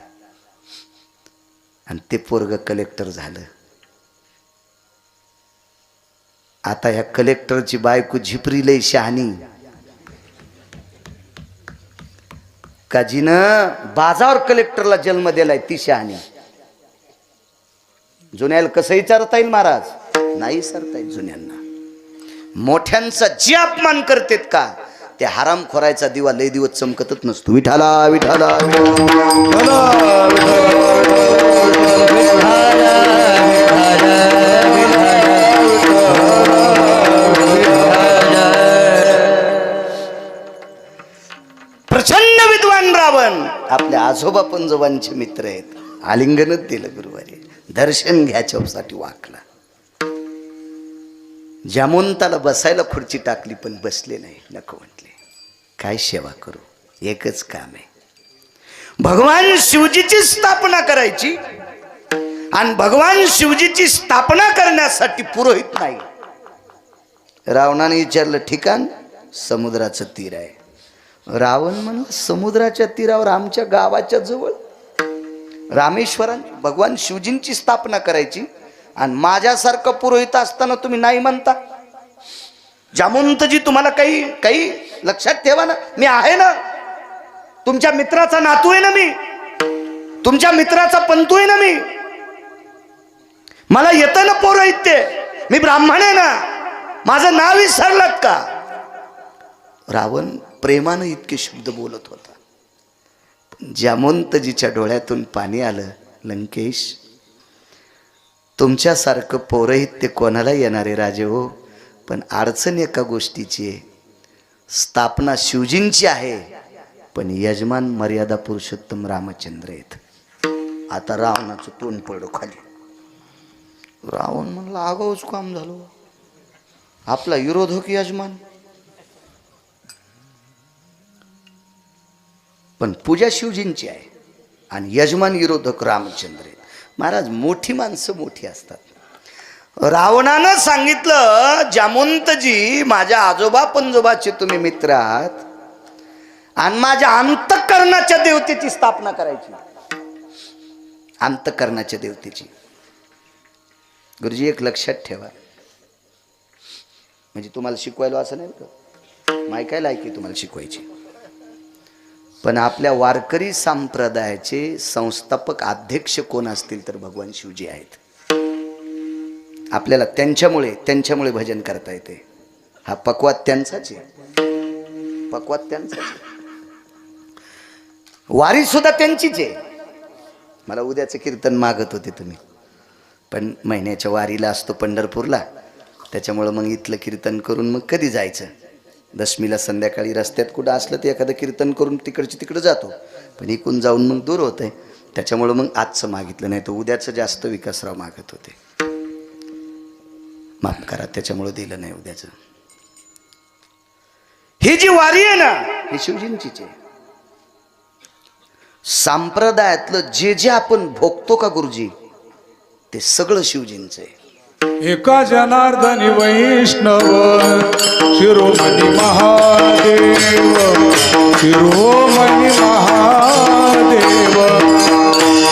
आणि ते पोरग कलेक्टर झालं. आता ह्या कलेक्टरची बायको झिपरी लई शहाणी, काजीनं बाजावर कलेक्टरला जन्म दिलाय ती शहाणी. जुन्याला कसं विचारता येईल महाराज? नाही सरता येईल जुन्यांना. मोठ्यांचा जे अपमान करतेत का, ते हरामखोरायचा दिवा लय दिवस चमकतच नसतो. विठाला विठाला प्रचंड विद्वान रावण आपल्या आजोबा पंजोबांचे मित्र आहेत. आलिंगनच दिलं गुरुवारी, दर्शन घ्यायच्यासाठी वाकला. जामोंताला बसायला खुर्ची टाकली पण बसले नाही, नको म्हटले. काय सेवा करू, एकच काम आहे, भगवान शिवजीची स्थापना करायची. आणि भगवान शिवजीची स्थापना करण्यासाठी पुरोहित नाही. रावणाने विचारलं ठिकाण, समुद्राचं तीर आहे. रावण म्हणला समुद्राच्या तीरावर आमच्या गावाच्या जवळ रामेश्वरान भगवान शिवजींची स्थापना करायची आणि माझ्यासारखं पुरोहित असताना तुम्ही नाही म्हणता. जामवंतजी तुम्हाला काही लक्षात ठेवा ना, मी आहे ना, तुमच्या मित्राचा नातू आहे ना, मी तुमच्या मित्राचा पंतू आहे ना, मी मला येतं ना पौरोहित्य, मी ब्राह्मण आहे ना, माझं नाव विसरलात का. रावण प्रेमानं इतके शब्द बोलत होता. जामवंतजीच्या डोळ्यातून पाणी आलं. लंकेश, तुमच्यासारखं पौरोहित्य कोणाला येणारे राजे हो, पण अडचण एका गोष्टीची आहे, स्थापना शिवजींची आहे पण यजमान मर्यादा पुरुषोत्तम रामचंद्र आहेत. आता रावणाचं तोंड पडलं खाली. रावण म्हणलं आगाऊच काम झालं, आपला विरोधक यजमान, पण पूजा शिवजींची आहे आणि यजमान विरोधक रामचंद्र आहेत. महाराज, मोठी माणसं मोठी असतात. रावणानं सांगितलं जामवंतजी माझ्या आजोबा पंजोबाचे तुम्ही मित्र आहात आणि माझ्या अंतःकरणाच्या देवतेची स्थापना करायची. अंतःकरणाच्या देवतेची. गुरुजी एक लक्षात ठेवा, म्हणजे तुम्हाला शिकवायला असं नाही का, मायकायला ऐकी तुम्हाला शिकवायची, पण आपल्या वारकरी संप्रदायाचे संस्थापक अध्यक्ष कोण असतील तर भगवान शिवजी आहेत. आपल्याला त्यांच्यामुळे भजन करता येते. हा पक्वात त्यांचाच आहे, पक्वात त्यांचाच आहे. वारी सुद्धा त्यांचीच आहे. मला उद्याचं कीर्तन मागत होते तुम्ही, पण महिन्याच्या वारीला असतो पंढरपूरला, त्याच्यामुळं मग इथलं कीर्तन करून मग कधी जायचं. दशमीला संध्याकाळी रस्त्यात कुठं असलं ते एखादं कीर्तन करून तिकडची तिकडं जातो, पण इकून जाऊन मग दूर होतंय. त्याच्यामुळं मग आजचं मागितलं, नाही तर उद्याचं जास्त विकासराव मागत होते. माफ करा, त्याच्यामुळं दिलं नाही उद्याचं. ही जी वारी आहे ना, ही शिवजींचीच आहे. संप्रदायातलं जे जे आपण भोगतो का गुरुजी, ते सगळं शिवजींचं आहे. एका जनार्दनी वैष्णव शिरोमणी महादेव, शिरोमणी महादेव,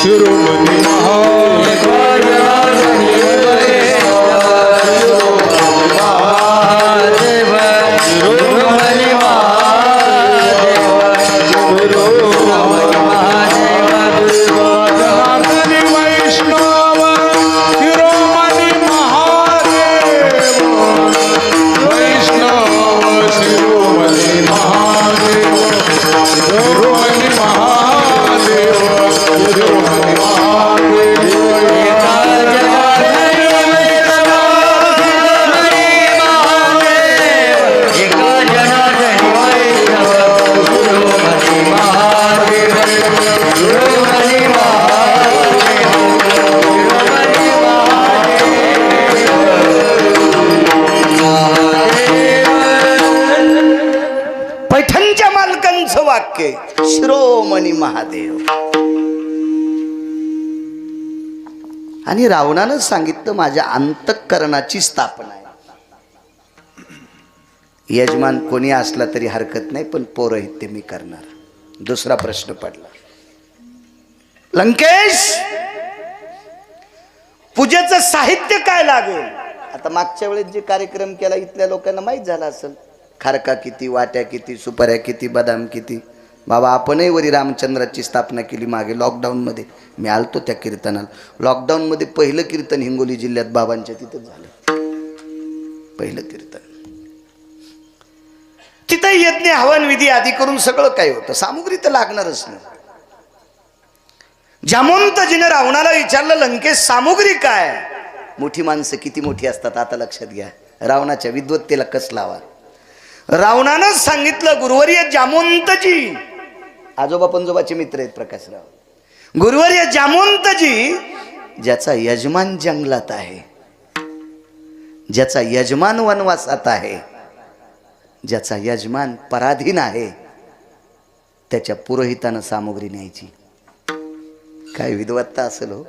शिरोमणी महादेव. जनार्दनी वैष्णव शिरोमणी महादेव, वैष्णव शिरोमणी महादेव, शिरोमणी महादेव, शिरोमणी पैठणच्या मालकांचं वाक्य, शिरोमणी महादेव. आणि रावणानं सांगितलं माझ्या अंतःकरणाची स्थापना आहे. यजमान कोणी असला तरी हरकत नाही, पण पौरोहित्य मी करणार. दुसरा प्रश्न पडला, लंकेश पूजेचं साहित्य काय लागेल? आता मागच्या वेळेस जे कार्यक्रम केला इथल्या लोकांना माहीत झाला असेल, खारका किती, वाट्या किती, सुपाऱ्या किती, बदाम किती. बाबा आपणही वरी रामचंद्राची स्थापना केली मागे लॉकडाऊनमध्ये. मी आलतो त्या कीर्तनाला. लॉकडाऊनमध्ये पहिलं कीर्तन हिंगोली जिल्ह्यात बाबांच्या तिथं झालं, पहिलं कीर्तन. तिथं यज्ञ हवन विधी आदी करून सगळं काय होतं. सामुग्री तर लागणारच नाही. जामवंतजीनं रावणाला विचारलं, लंकेश सामुग्री काय? मोठी माणसं किती मोठी असतात आता लक्षात घ्या. रावणाच्या विद्वत्तेला कस लावा. रावणानं सांगितलं, गुरुवर्य जामवंतजी, आजोबा पंजोबाचे मित्र आहेत प्रकाशराव. गुरुवर्य जामवंतजी, ज्याचा यजमान जंगलात आहे, ज्याचा यजमान वनवासात आहे, ज्याचा यजमान पराधीन आहे, त्याच्या पुरोहितानं सामुग्री न्यायची. काय विद्वत्ता असेल हो.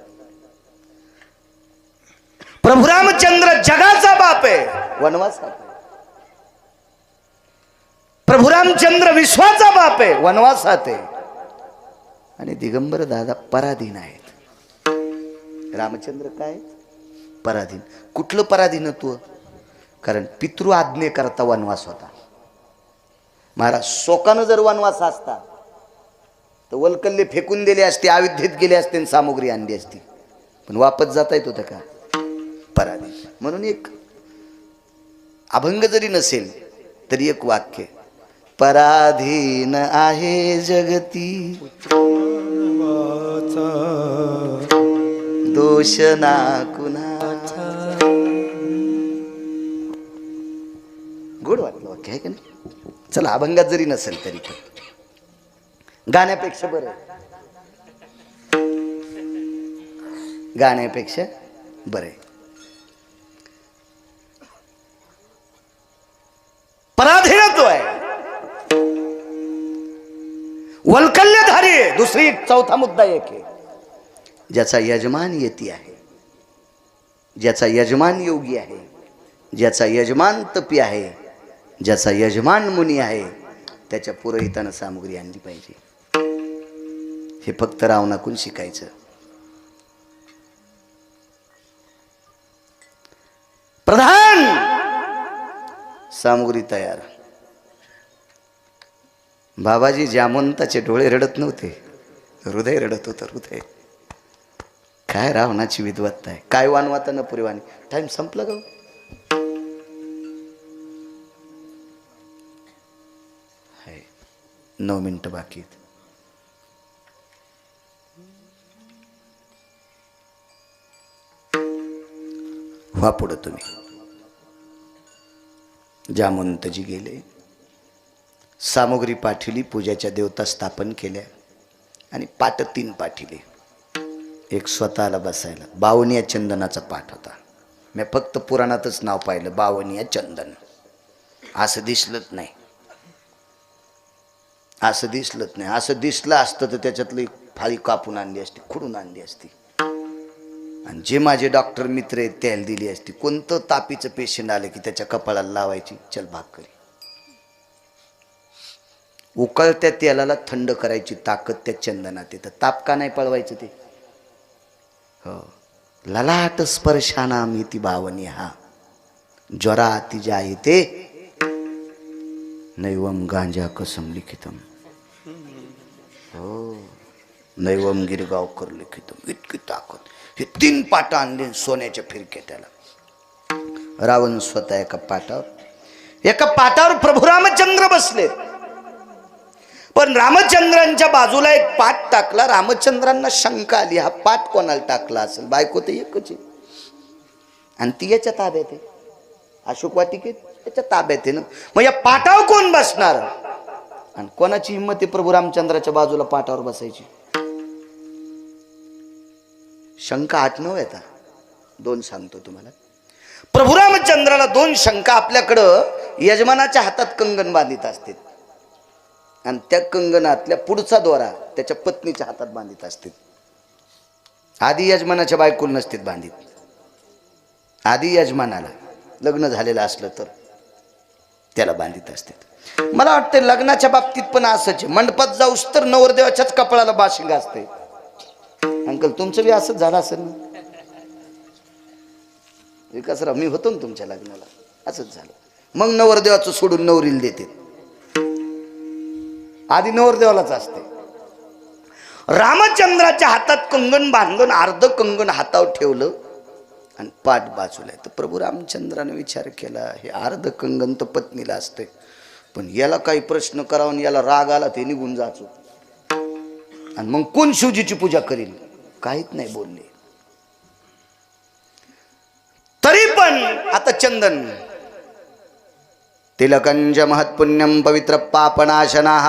प्रभू रामचंद्र जगाचा बाप आहे, वनवासात. प्रभू रामचंद्र विश्वाचा बाप आहे, वनवासात आहे. आणि दिगंबर दादा पराधीन आहेत. रामचंद्र काय पराधीन. कुठलं पराधीनत्व? कारण पितृ आज्ञे करता वनवास होता. महाराज शोकानं जर वनवास असता तर वलकल्ले फेकून दिले असते, अयोध्येत गेले असते आणि सामुग्री आणली असती, पण वापस जाता येत होतं का? पराधीन. म्हणून एक अभंग जरी नसेल तरी एक वाक्य, पराधीन आहे जगती दोष ना कुणाचा. गोड वाटलं वाक्य आहे का नाही? चला, अभंगात जरी नसेल तरी पण गाण्यापेक्षा बरं, गाण्यापेक्षा बरं. पराधीनत्व आहे, वल्कल्यधारी आहे. दुसरी चौथा मुद्दा एक आहे, ज्याचा यजमान यती आहे, ज्याचा यजमान योगी आहे, ज्याचा यजमान तपी आहे, ज्याचा यजमान मुनी आहे, त्याच्या पुरोहितानं सामुग्री आणली पाहिजे. हे फक्त रावणाकडून शिकायचं. प्रधान सामुग्री तयार. बाबाजी जामवंताचे डोळे रडत नव्हते, हृदय रडत होतं. हृदय काय रावणाची विद्वत्ता आहे. काय वानवाता न पुरेवानी. टाइम संपला ग. 9 मिनिटं बाकी आहेत. व्हा पुढं तुम्ही. जामवंतजी गेले, सामुग्री पाठवली, पूजाच्या देवता स्थापन केल्या आणि पाट 3 पाठिले. एक स्वतःला बसायला. बावनिया चंदनाचा पाठ होता. मी फक्त पुराणातच नाव पाहिलं, बावनिया चंदन. असं दिसलंच नाही, असं दिसलंच नाही. असं दिसलं असतं तर त्याच्यातली फाळी कापून आणली असती, खुडून आणली असती, आणि जे माझे डॉक्टर मित्र आहेत त्याला दिली असती. कोणतं तापीचं पेशंट आलं की त्याच्या कपाळाला लावायची, चल भाकरी. उकळत्या तेलाला थंड करायची ताकद त्या चंदनात येतं. ताप का नाही पळवायचं ते? हो. ललाट स्पर्शानाम इति भावनी हा ज्वरा अति जायते नैवम गांजा कसम लिखितम. हो, नैवम गिरगावकर लिखितम. इतकी ताकद. हे 3 पाट आणले सोन्याच्या फिरके त्याला. रावण स्वतः एका पाटावर प्रभू रामचंद्र बसले. पण रामचंद्रांच्या बाजूला एक पाट टाकला. रामचंद्रांना शंका आली, हा पाट कोणाला टाकला असेल? बायको तर एकच आहे आणि ती याच्या ताब्यात आहे. अशोक वाटिकेत याच्या ताब्यात आहे ना. मग या पाटावर कोण बसणार? आणि कोणाची हिंमत आहे प्रभू रामचंद्राच्या बाजूला पाटावर बसायची? शंका 8-9 येतात. 2 सांगतो तुम्हाला. प्रभू रामचंद्राला 2 शंका. आपल्याकडं यजमानाच्या हातात कंगन बांधित असते आणि त्या कंगनातल्या पुढचा दोरा त्याच्या पत्नीच्या हातात बांधित असते. आधी यजमानाच्या बायकोला नसते बांधित. आधी यजमानाला लग्न झालेलं असलं तर त्याला बांधित असते. मला वाटतं लग्नाच्या बाबतीत पण असंच आहे. मंडपात जाऊस तर नवरदेवाच्याच कपाळाला बाशिंग असते. अंकल तुमचं बी असंच झालं असेल ना? विकासराव, मी होतो ना तुमच्या लग्नाला, असंच झालं. मग नवरदेवाचं सोडून नवरीला देते. आधी नवरदेवालाच असते. रामचंद्राच्या हातात कंगन बांधून अर्ध कंगन हातावर ठेवलं आणि पाठ बाजूला. तर प्रभू रामचंद्राने विचार केला, हे अर्ध कंगन तर पत्नीला असते, पण याला काही प्रश्न करावा आणि याला राग आला ते निघून जाचो, आणि मग कोण शिवजीची पूजा करील? काहीच नाही बोलले. तरी पण आता चंदन. तिलकंज महत्पुण्यम पवित्र पापनाशनाः,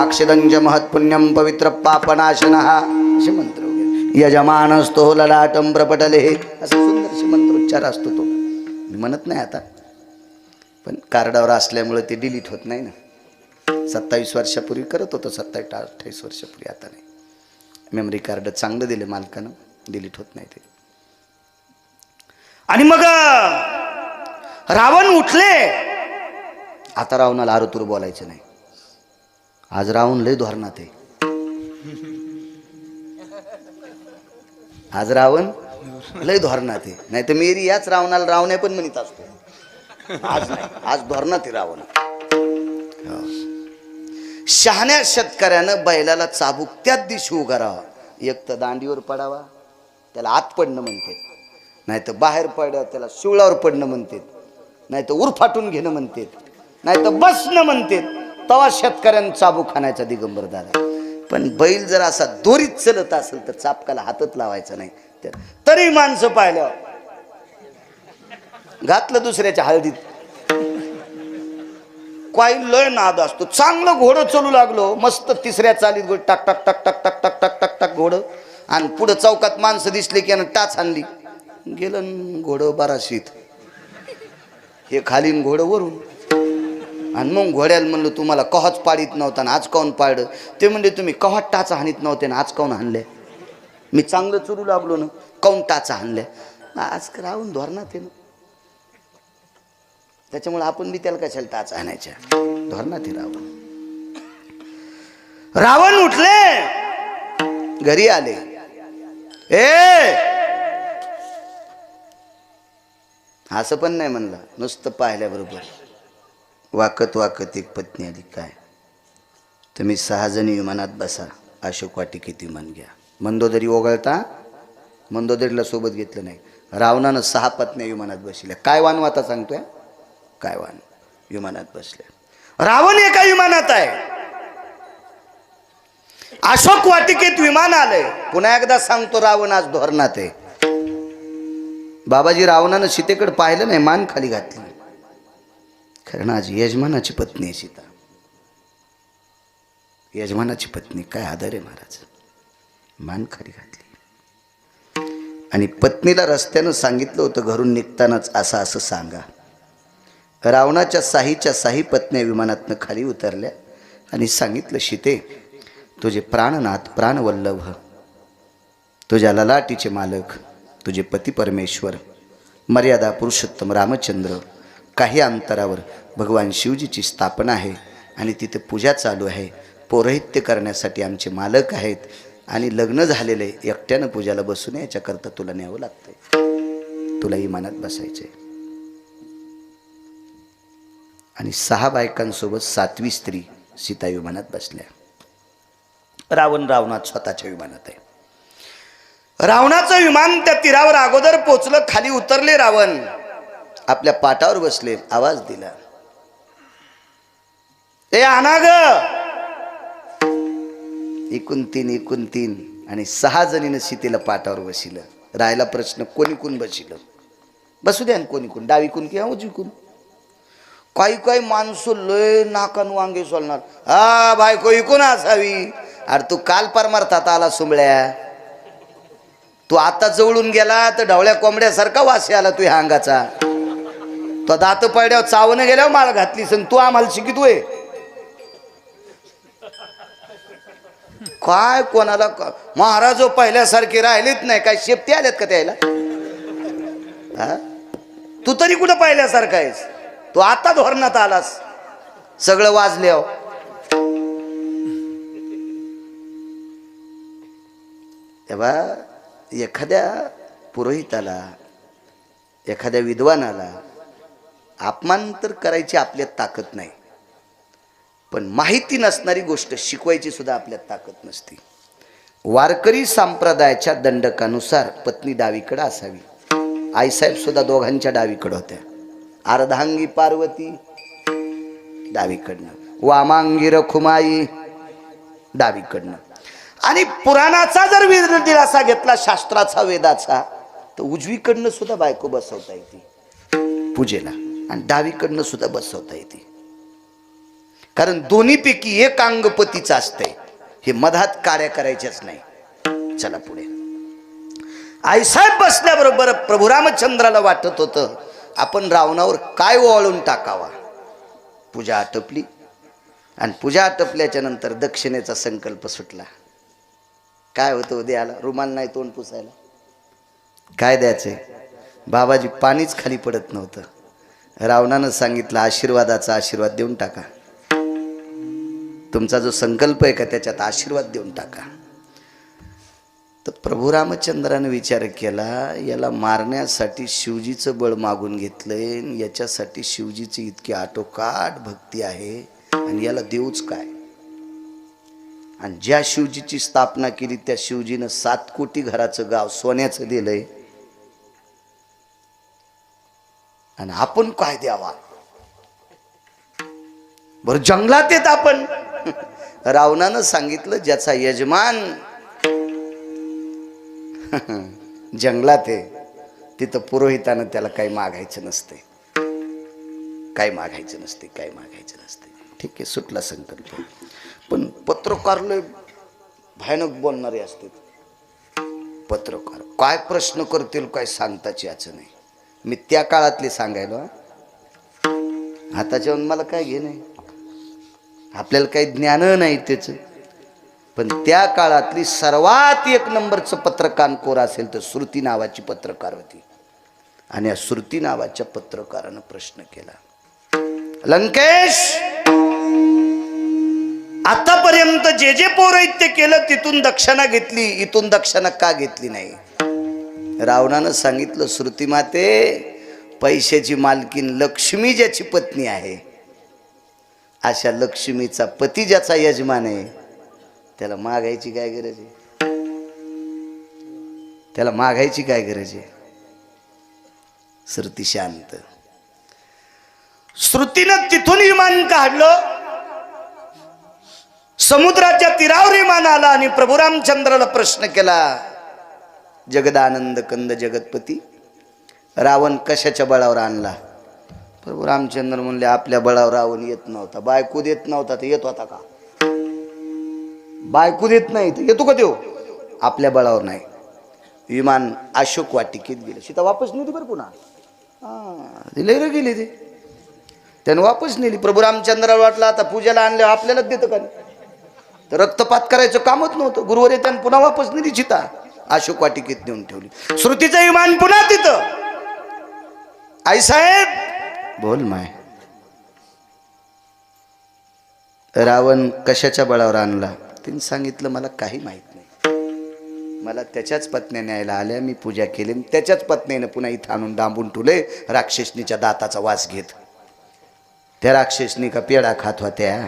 अक्षदंज महत्पुण्यम पवित्र पापनाशनाः असे मंत्र वगैरे. यजमानस्तो ललाटम प्रपटले, असा सुंदरसे मंत्रोच्चार असतो तो. मी म्हणत नाही आता, पण कार्डावर असल्यामुळे ते डिलीट होत नाही ना. 27 वर्षापूर्वी करत होतो, 27-28 वर्षापूर्वी. आता नाही. मेमरी कार्ड चांगलं दिले मालकानं, डिलीट होत नाही ते. आणि मग रावण उठले. आता रावणाला आरुतूर बोलायचं नाही. आज रावण लय धोरणात आहे. आज रावण लय धोरणात आहे. नाही तर मेरी याच रावणाला रावणे पण म्हणत असतो. आज नाही, आज धोरणात आहे रावण. शहाण्या शेतकऱ्यानं बैलाला चाबूक त्याच दिवशी उभा राहावा. एक तर दांडीवर पडावा, त्याला आत पडणं म्हणते, नाही तर बाहेर पडलं त्याला शिवळावर पडणं म्हणते, नाही तर उरफाटून घेणं म्हणते, नाही तर बसणं म्हणते. तवा शेतकऱ्यानं चाबूक खाण्याचा दिगंबर झाला. पण बैल जर असा दोरीत चलत असेल तर चापकाला हातच लावायचा नाही. तरी माणसं पाहिलं घातलं दुसऱ्याच्या हळदीत. काही लय नाद असतो. चांगलं घोडं चलू लागलो, मस्त 3ऱ्या चालीत घोड टाक टाक टाक टाक टाक टाक टाक टाक टाक घोडं, आणि पुढं चौकात माणसं दिसली की टाच आणली, गेलं घोडं बाराशीत. हे खालीन घोडं वरून. आणि मग घोड्याला म्हणलं तुम्हाला कवाच पाडीत नव्हता ना आज काऊन पाडलं? ते म्हणजे तुम्ही कवा टाचा हानीत नव्हते ना आज काऊन हाणले? मी चांगलं चलू लागलो ना, काऊन टाचा हाणल्या? आज राहून धोरणात आहे ना, त्याच्यामुळे आपण बी त्याला कशाला टाच आणायच्या? धोरणात आहे रावण. रावण उठले, घरी आले. असं पण नाही म्हणलं, नुसतं पाहिल्याबरोबर वाकत वाकत एक पत्नी आली. काय तुम्ही 6 जणी विमानात बसा, अशोक वाटिकेत विमान घ्या. मंदोदरी ओघळता, मंदोदरीला सोबत घेतलं नाही. रावणानं 6 पत्न्या विमानात बसल्या. काय वानवाता सांगतोय? काय वान विमानात बसल्या. रावण एका विमानात आहे, अशोक वाटिकेत विमान आलंय. पुन्हा एकदा सांगतो, रावण आज धोरणात आहे. बाबाजी रावणानं सीतेकडे पाहिलं नाही, मान खाली घातली. कारण आज यजमानाची पत्नी आहे सीता, यजमानाची पत्नी. काय आदर आहे महाराज. मान खाली घातली. आणि पत्नीला रस्त्यानं सांगितलं होतं घरून निघतानाच असं असं सांगा. रावणाच्या साही पत्न्या विमानातनं खाली उतरल्या आणि सांगितलं, सीते तुझे प्राणनाथ प्राणवल्लभ, तुझ्या ललाटीचे मालक, तुझे पती परमेश्वर मर्यादा पुरुषोत्तम रामचंद्र, काही अंतरावर भगवान शिवजीची स्थापना आहे आणि तिथे पूजा चालू आहे. पौरोहित्य करण्यासाठी आमचे मालक आहेत आणि लग्न झालेले एकट्यानं पूजाला बसू नये याच्याकरता तुला न्यावं लागतंय, तुला इमानात बसायचंय. आणि 6 बायकांसोबत 7वी स्त्री सीता विमानात बसल्या. रावणात स्वतःच्या विमानात आहे. रावणाचं विमान त्या तीरावर अगोदर पोचलं. खाली उतरले रावण, आपल्या पाटावर बसले. आवाज दिला, ए आणा ग. एकूण तीन आणि 6 जणीनं सीतेला पाटावर बसिलं. राहिला प्रश्न कोणी कोण बसिलं. बसू द्या कोणी कोण, डावीकून किंवा उजवीकून. काही माणसं लय नाकान वांगे सोलणार. हा बायको इकून असावी. अरे तू काल परमार्थात आला सुंबळ्या, तू आता जवळून गेला तर ढवळ्या कोंबड्यासारखा वास आला तू ह्या अंगाचा. तो दात पडल्यावर चावणं गेल्यावर माळ घातली सण तू आम्हाला शिकितोय. काय कोणाला महाराज पहिल्यासारखे राहिलेच नाही. काय शेपटी आल्यात का त्याला. तू तरी कुठं पहिल्यासारखा आहेस. तू आता धोरणात आलास सगळं वाजल्यावर. तेव्हा एखाद्या पुरोहिताला, एखाद्या विद्वानाला अपमान तर करायची आपल्यात ताकद नाही, पण माहिती नसणारी गोष्ट शिकवायची सुद्धा आपल्यात ताकद नसते. वारकरी संप्रदायाच्या दंडकानुसार पत्नी डावीकडे असावी. आईसाहेब सुद्धा दोघांच्या डावीकडे होत्या. अर्धांगी पार्वती डावीकडनं, वामांगी रखुमाई डावीकडनं. आणि पुराणाचा जर दिलासा घेतला, शास्त्राचा वेदाचा, तर उजवीकडनं सुद्धा बायको बसवता येते पूजेला आणि डावीकडनं सुद्धा बसवता येते. कारण दोन्हीपैकी एक अंग पतीचं असतंय. हे मधात कार्य करायचेच नाही. चला पुढे. आईसाहेब बसल्याबरोबर प्रभू रामचंद्राला वाटत होतं आपण रावणावर काय ओवाळून टाकावा. पूजा आटपली आणि पूजा आटपल्याच्या नंतर दक्षिणेचा संकल्प सुटला. काय होतं द्यायला? रुमाल नाही तोंड पुसायला. काय द्यायचंय? बाबाजी पाणीच खाली पडत नव्हतं. रावणानं सांगितलं आशीर्वादाचा आशीर्वाद देऊन टाका. तुमचा जो संकल्प आहे का त्याच्यात आशीर्वाद देऊन टाका. तर प्रभू रामचंद्राने विचार केला, याला मारण्यासाठी शिवजीचं बळ मागून घेतलंय, याच्यासाठी शिवजीची इतकी आटोकाट भक्ती आहे आणि याला देऊच काय. आणि ज्या शिवजीची स्थापना केली त्या शिवजीनं 7 कोटी घराचं गाव सोन्याचं दिलंय आणि आपण काय द्यावा. बरं जंगलात येत आपण. रावणानं सांगितलं ज्याचा यजमान जंगलात आहे तिथं पुरोहितानं त्याला काही मागायचं नसते, काही मागायचं नसते, काही मागायचं नसते. ठीक आहे, सुटला संकल्प. पण पत्रकार लय भयानक बोलणारे असतात. पत्रकार काय प्रश्न करतील काय सांगताच याचं नाही. मी त्या काळातले सांगायलो, आताच्या मला काय घे नाही, आपल्याला काही ज्ञान नाही त्याचं. पण त्या काळातली सर्वात 1 नंबरचं पत्रकार कोण असेल तर श्रुती नावाची पत्रकार होती. आणि या श्रुती नावाच्या पत्रकारानं प्रश्न केला, लंकेश आतापर्यंत जे जे पौरोहित्य केलं तिथून दक्षिणा घेतली, इथून दक्षिणा का घेतली नाही. रावणानं सांगितलं श्रुती माते, पैशाची मालकीन लक्ष्मी ज्याची पत्नी आहे, अशा लक्ष्मीचा पती ज्याचा यजमान आहे, त्याला मागायची काय गरज आहे. त्याला मागायची काय गरज आहे. श्रुती शांत. श्रुतीनं तिथून विमान काढलं, समुद्राच्या तीरावर विमान आला आणि प्रभू रामचंद्राला प्रश्न केला, जगदानंद कंद जगतपती रावण कशाच्या बळावर आणला? प्रभू रामचंद्र म्हणले आपल्या बळावर रावण येत नव्हता. बायको देत नव्हता तर येत होता का? बायको देत नाही तर येतो का देव? आपल्या बळावर नाही. विमान अशोक वाटिकेत गेलं. सीता वापस नेली बरं पुन्हा. दिले रे गेली ते. त्यानं वापस नेली. प्रभू रामचंद्राला वाटलं आता पूजेला आणलं आपल्यालाच देतं का? तर रक्तपात करायचं कामच नव्हतं. गुरुवारी त्यानं पुन्हा वापस नेली सीता. अशोक वाटिकेत नेऊन ठेवली. श्रुतीचं विमान पुन्हा तिथं. आई साहेब बोल माय. रावण कशाच्या बळावर आणला? तिने सांगितलं मला काही माहित नाही. मला त्याच्याच पत्नी न्यायला आल्या. मी पूजा केली. त्याच्याच पत्नीने पुन्हा इथं आणून डांबून ठेवले. राक्षसनीच्या दाताचा वास घेत. त्या राक्षसनी का पेढा खात होत्या,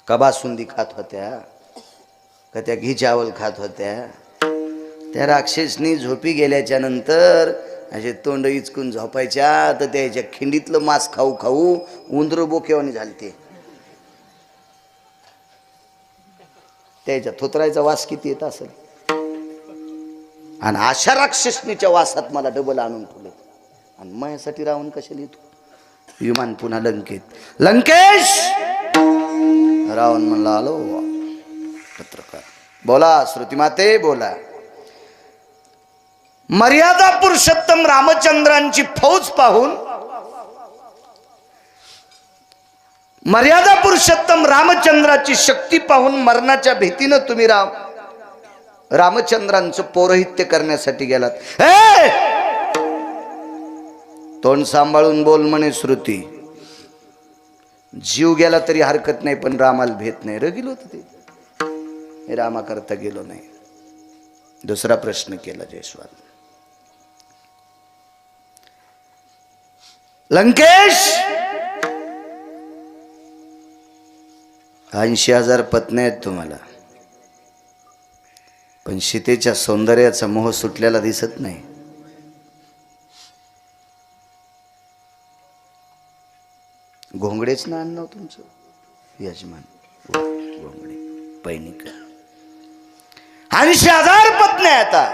का बासुंदी खात होत्या, का त्या घी चावल खात होत्या? त्या राक्षसनी झोपी गेल्याच्या नंतर असे तोंड इचकून झोपायच्या तर त्याच्या खिंडीतलं मांस खाऊ खाऊ उंदर बोकेवानी झालते. त्याच्या थोतरायचा वास किती येत असेल. आणि अशा राक्षसनीच्या वासात मला डबल आणून ठेवले. आणि माझ्यासाठी रावण कशाला येतो? विमान पुन्हा लंकेत. लंकेश रावण म्हणला आलो. पत्रकार बोला. श्रुती माते बोला. मर्यादा पुरुषोत्तम रामचंद्रांची फौज पाहून, मर्यादा पुरुषोत्तम रामचंद्राची शक्ती पाहून मरणाच्या भीतीनं तुम्ही रामचंद्रांचं पौरोहित्य करण्यासाठी गेलात. तोंड सांभाळून बोल म्हणे श्रुती. जीव गेला तरी हरकत नाही पण रामाला भेट नाही. रगिल होत ते. हे रामाकरता गेलो नाही. दुसरा प्रश्न केला जयस्वाल. लंकेश 80,000 पत्न्या आहेत तुम्हाला, पण सीतेच्या सौंदर्याचा मोह सुटलेला दिसत नाही. घोंगडेच ना आणणं तुमचं यजमान. घोंगडे पैनिक. 80,000 पत्न्या आता,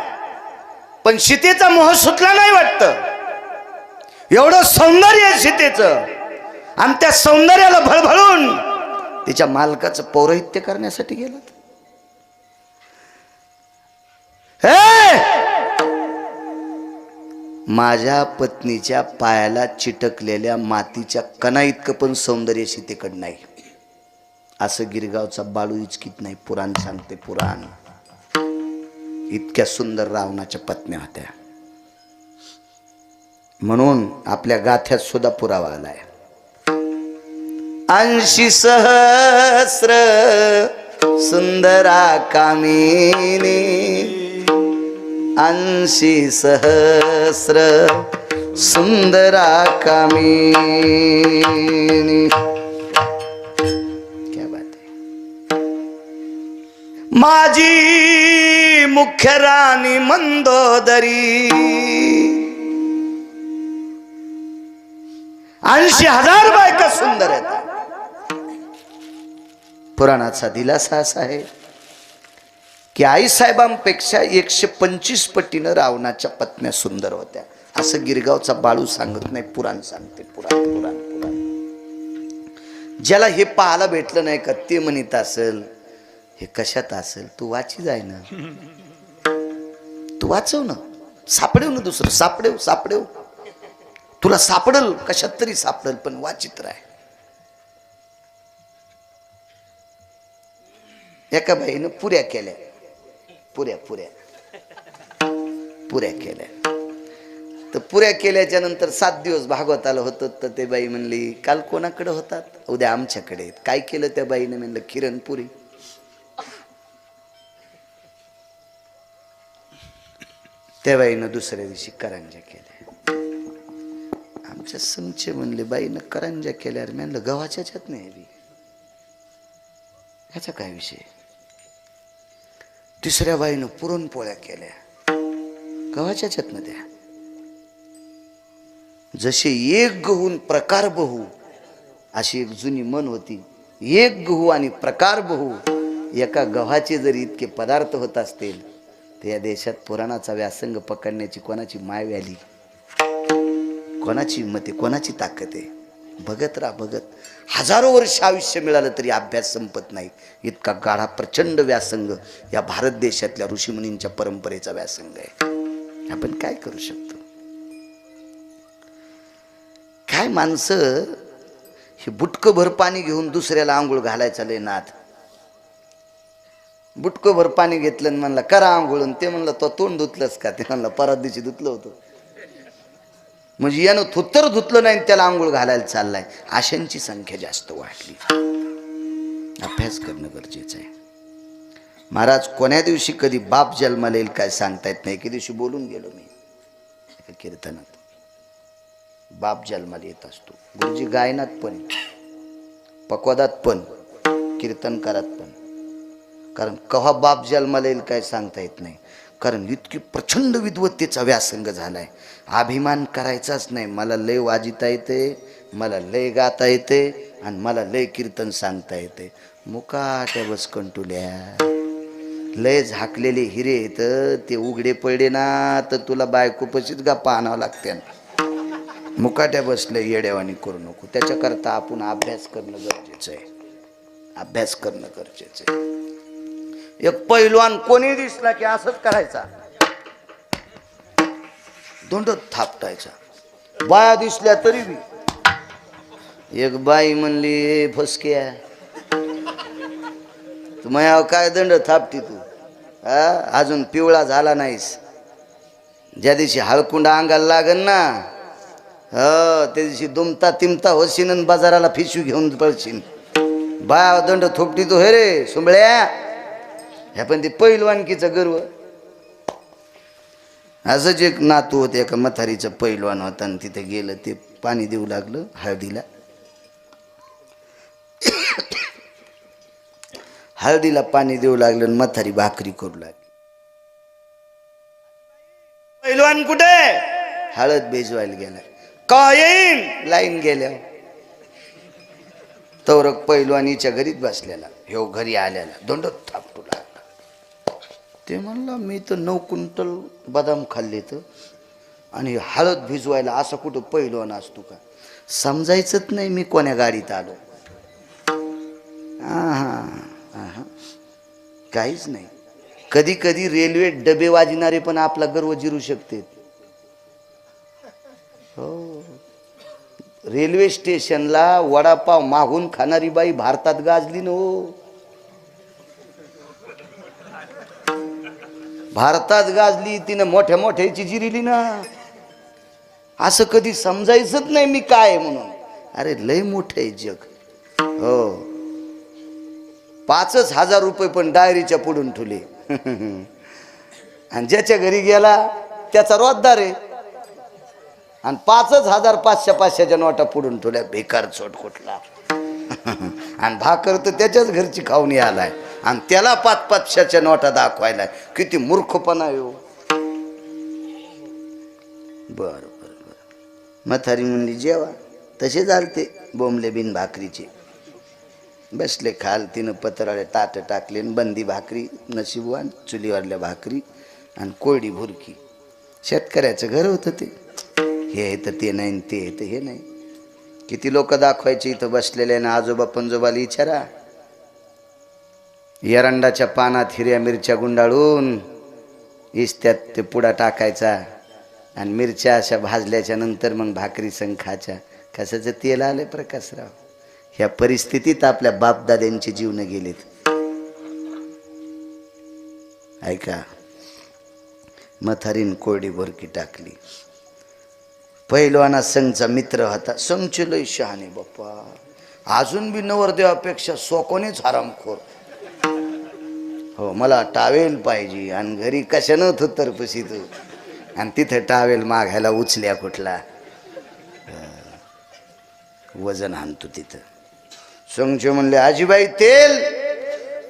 पण सीतेचा मोह सुटला नाही वाटतं. एवढं सौंदर्य आहे सीतेचं, आणि त्या सौंदर्याला भळभळून तिच्या मालकाचं पौरोहित्य करण्यासाठी गेलात. माझ्या पत्नीच्या पायाला चिटकलेल्या मातीच्या कणा इतकं पण सौंदर्य सीतेकडे नाही. असं गिरगावचा बाळू इचकीत नाही. पुराण सांगते. पुराण इतक्या सुंदर रावणाच्या पत्न्या होत्या. म्हणून आपल्या गाथ्यात सुद्धा पुरावा आलाय. 80 सहस्र सुंदरा कामिनी, 80 सहस्र सुंदरा कामिनी. क्या बात है. माझी मुख्य राणी मंदोदरी 80,000 बायका सुंदर आहेत. पुराणाचा दिलासा असा आहे की आईसाहेबांपेक्षा 125 पटीनं रावणाच्या पत्न्या सुंदर होत्या. असं गिरगावचा बाळू सांगत नाही. पुराण सांगते. पुराण पुराण पुराण. ज्याला हे पाहायला भेटलं नाही का ते म्हणत असेल हे कशात असेल. तू वाची जाय ना. तू वाचव ना. सापडेव ना. दुसरं सापडेव. सापडेव तुला सापडल. कशात तरी सापडल. पण वाचित राह. एका बाईनं पुऱ्या केल्या. पुऱ्या केल्या. तर पुऱ्या केल्याच्या नंतर 7 दिवस भागवत आलं होतं. तर ते बाई म्हणली काल कोणाकडे होतात? उद्या आमच्याकडे. काय केलं त्या बाईने? म्हणलं किरणपुरी. त्या बाईनं दुसऱ्या दिवशी करंज्या केल्या. आमच्या समचे म्हणले बाईनं करंज्या केल्या. म्हणलं गव्हाच्याच नाही ह्याचा काय विषय. तिसऱ्या बाईनं पुरणपोळ्या केल्या. गव्हाच्याच ना त्या. जसे एक गहून प्रकार बहु अशी एक जुनी म्हण होती. एक गहू आणि प्रकार बहु. एका गव्हाचे जरी इतके पदार्थ होत असतील तर या देशात पुराणाचा व्यासंग पकडण्याची कोणाची माय व्याली. कोणाची हिंमत आहे, कोणाची ताकद आहे? बघत राहा, बघत. हजारो वर्ष आयुष्य मिळालं तरी अभ्यास संपत नाही. इतका गाढा प्रचंड व्यासंग या भारत देशातल्या ऋषीमुनींच्या परंपरेचा व्यासंग आहे. आपण काय करू शकतो? काय माणसं हे बुटकं भर पाणी घेऊन दुसऱ्याला आंघोळ घालायचा लय नाद. बुटकं भर पाणी घेतलं आणि म्हणलं करा आंघोळून. ते म्हणलं तो तोंड धुतलंस का? ते म्हणलं परत दिवशी धुतलं होतं. म्हणजे यानं थुत्तर धुतलं नाही त्याला आंघोळ घालायला चाललाय. अशांची संख्या जास्त वाढली. अभ्यास करणं गरजेचं आहे. महाराज कोण्या दिवशी कधी बाप जन्माला येईल काय सांगता येत नाही. एके दिवशी बोलून गेलो मी एका कीर्तनात, बाप जन्माला येत असतो. गुरुजी गायनात पण, पकवादात पण, कीर्तनकारात पण. कारण कव्हा बाप जन्माला येईल काय सांगता येत नाही. कारण इतकी प्रचंड विद्वत्तेचा व्यासंग झालाय. अभिमान करायचाच नाही. मला लय वाजिता येते, मला लय गाता येते आणि मला लय कीर्तन सांगता येते. मुकाट्या बसकंटुल्या लय झाकलेले हिरे येत ते उघडे पडले ना तर तुला बायको पशीच गप्पा आणावं लागते. मुकाट्या बसले येड्यावानी करू नको. त्याच्याकरता आपण अभ्यास करणं गरजेचं आहे. अभ्यास करणं गरजेचं आहे. एक पैलवान कोणी दिसला की असंच करायचा, दोंडत थापटायचा. बाया दिसल्या तरी बी. एक बाई म्हणली फसक्या तू मयाव काय दंड थापटी तू, अजून पिवळा झाला नाहीस. ज्या दिवशी हळकुंड अंगाला लागन ना त्या दिवशी दुमता तिमता होशीन आणि बाजाराला फिशू घेऊन पळशीन. बाया दंड थोपटी तू हे रे सुंबळ्या. ह्या पण ते पैलवानकीचं गर्व. असंच एक नातू होते एका म्हातारीचं पैलवान होता आणि तिथे गेलं. ते पाणी देऊ लागलं हळदीला. हळदीला पाणी देऊ लागलं आणि म्हातारी भाकरी करू लागली. पैलवान कुठे? हळद भिजवायला गेला. का येईन? लाईन गेल्या. तवरक पैलवानीच्या घरीच बसलेला, ह्यो घरी आल्याला दोंडत थापटू लागला. ते म्हणलं मी तर 9 क्विंटल बदाम खाल्ले तर आणि हळद भिजवायला असा कुठं पैलवान असतो का? समजायचंच नाही मी कोण्या गाडीत आलो. काहीच नाही. कधी कधी रेल्वे डबे वाजणारे पण आपला गर्व जिरू शकते. हो, रेल्वे स्टेशनला वडापाव मागून खाणारी बाई भारतात गाजली ना. हो, भारतात गाजली. तिनं मोठ्या मोठ्याची जिरिली ना. असं कधी समजायचंच नाही मी काय म्हणून. अरे लय मोठं आहे जग. हो, 5,000 रुपये पण डायरीच्या पुढून ठुले. आणि ज्याच्या घरी गेला त्याचा रोजदार आहे. आणि 5,000 500-500च्या नोटा पुढून ठेवल्या. बेकार चोट कुठला. आणि भाकर तर त्याच्याच घरची खाऊन आलाय आणि त्याला 500-500च्या नोटा दाखवायला. किती मूर्खपणा येऊ. बर बर बर. म्हातारी म्हणली जेवा. तसे चालते बोंबले बिन भाकरीचे. बसले खाल. तिनं पत्राळे ताट टाकले आणि बंदी भाकरी नशीबवान चुलीवरल्या भाकरी आणि कोरडी भुरकी. शेतकऱ्याचं घर होतं ते. हे येतं ते नाही, ते येतं हे नाही. किती लोक दाखवायचे इथं बसलेले ना. आजोबा पंजोबाला विचारा. एरंडाच्या पानात हिरव्या मिरच्या गुंडाळून इस्त्यात ते पुडा टाकायचा आणि मिरच्या अशा भाजल्याच्या नंतर मग भाकरी संग खायच्या. कशाचं तेल आले प्रकाशराव. ह्या परिस्थितीत आपल्या बापदाद्यांचे जीवन गेलेत. ऐका, म्हातारीन कोरडी भुरकी टाकली. पहिलवाना संघचा मित्र होता. संघचे लय शहाणे बाप्पा. अजून बी नवरदेवापेक्षा सोकोनेच हरामखोर. हो, मला टावेल पाहिजे आणि घरी कशानं थुत्तरपशी तू. आणि तिथे टावेल मागायला उचल्या कुठला. वजन आणतो तिथं. संघचे म्हणले आजीबाई तेल.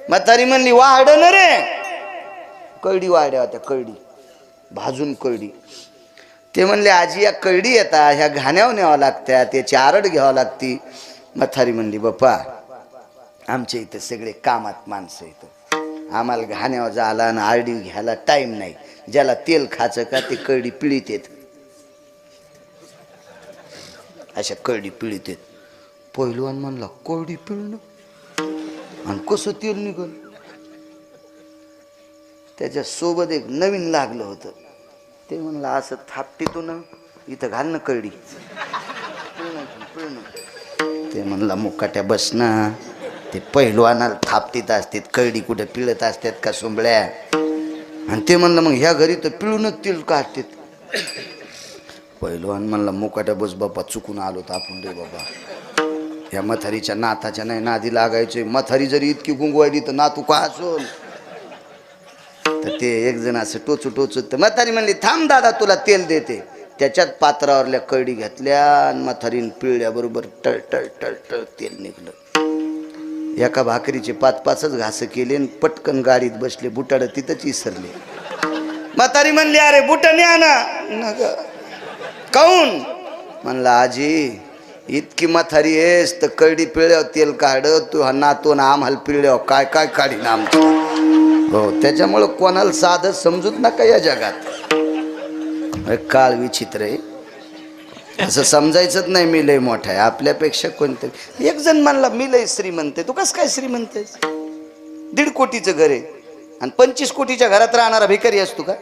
म्हातारी म्हणली वाढ न रे. कळडी वाड्या होत्या, कळडी भाजून कळडी. ते म्हणले आजी या कळडी येतात ह्या घाण्यावर न्यावं लागत्या, त्याची आरड घ्यावं लागती. म्हातारी म्हणली बाप्पा आमच्या इथं सगळे कामात माणसं येतं. आम्हाला घाण्यावर जायला आणि आरडी घ्यायला टाईम नाही. ज्याला तेल खायचं का ते कळडी पिळीत येत. अशा कळडी पिळीत आहेत. पहिलवान म्हणला कळडी पिळणं आणि कसं तेल निघल. त्याच्या सोबत एक नवीन लागलं होतं. ते म्हणलं असं थापटीतून इथं घाल ना कळडी. ते म्हणला मुकाट्या बस ना. ते पहिलवानाला थापटीत असतात, कळडी कुठे पिळत असतात का सोंबळ्या. आणि ते म्हणलं मग ह्या घरी तर पिळूनच तेल काढतात. पहिलवान म्हणला मुकाट्या बस बाबा, चुकून आलो तर आपण रे बाबा. ह्या मथारीच्या नाताच्या नाही नादी लागायचे. मथारी जरी इतकी गुंगवायली तर नातू का असोल. तर ते एक जण असं टोचू तर म्हातारी म्हणली थांब दादा तुला तेल देते. त्याच्यात पात्रावरल्या कळडी घेतल्या आणि म्हातारीन पिळल्याबरोबर टळ टळ टळ टळ तेल निघलं. एका भाकरीचे 5-5च घास केले आणि पटकन गाडीत बसले. बुटाड तिथंच विसरले. म्हातारी म्हणली अरे बुट न्या ना. काऊन म्हणला आजी इतकी म्हातारी आहेस तर कळडी पिळल्यावर तेल काढ. तू हा नातून आम्हाला पिळल्यावर काय काय काढीन आमचं. हो त्याच्यामुळं कोणाला साधं समजूत नका या जगात. काळ विचित्र आहे. असं समजायचंच नाही मी लय मोठा आहे आपल्यापेक्षा. कोणतरी एक जण म्हणला मी लय श्रीमंत आहे. तू कसं काय श्रीमंत आहेस. 1.5 कोटीचं घर आहे आणि 25 कोटीच्या घरात राहणारा भिकारी असतो का.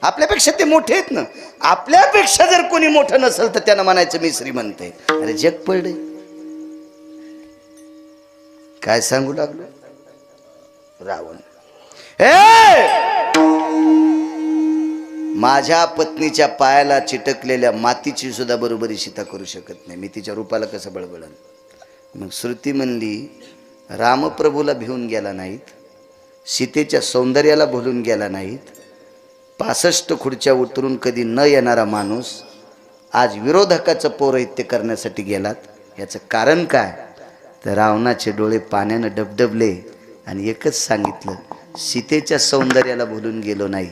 आपल्यापेक्षा ते मोठे आहेत ना. आपल्यापेक्षा जर कोणी मोठं नसेल तर त्यानं म्हणायचं मी श्रीमंत आहे. अरे जग पडले. काय सांगू लागलो. रावण माझ्या पत्नीच्या पायाला चिटकलेल्या मातीची सुद्धा बरोबरी सीता करू शकत नाही. मी तिच्या रूपाला कसं बळबळन. मग श्रुती म्हणली रामप्रभूला भिवून गेला नाहीत, सीतेच्या सौंदर्याला भुलून गेला नाहीत. 65 खुर्च्या उतरून कधी न येणारा माणूस आज विरोधकाचं पौरोहित्य करण्यासाठी गेलात. याचं कारण काय तर रावणाचे डोळे पाण्यानं डबडबले आणि एकच सांगितलं सीतेच्या सौंदर्याला भुलून गेलो नाही,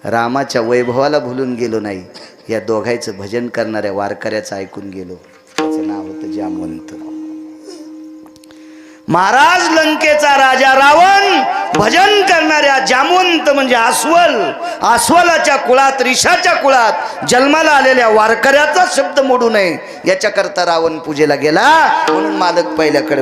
रामाच्या वैभवाला भुलून गेलो नाही. या दोघांचं भजन करणाऱ्या वारकऱ्याचं ऐकून गेलो. त्याचं नाव होतं जामवंत. महाराज लंकेचा राजा रावण भजन करणाऱ्या जामवंत म्हणजे अस्वल. अस्वलाच्या कुळात ऋषाच्या कुळात जन्माला आलेल्या वारकऱ्याचा शब्द मोडू नये याच्याकरता रावण पूजेला गेला. म्हणून मालक पहिल्याकडे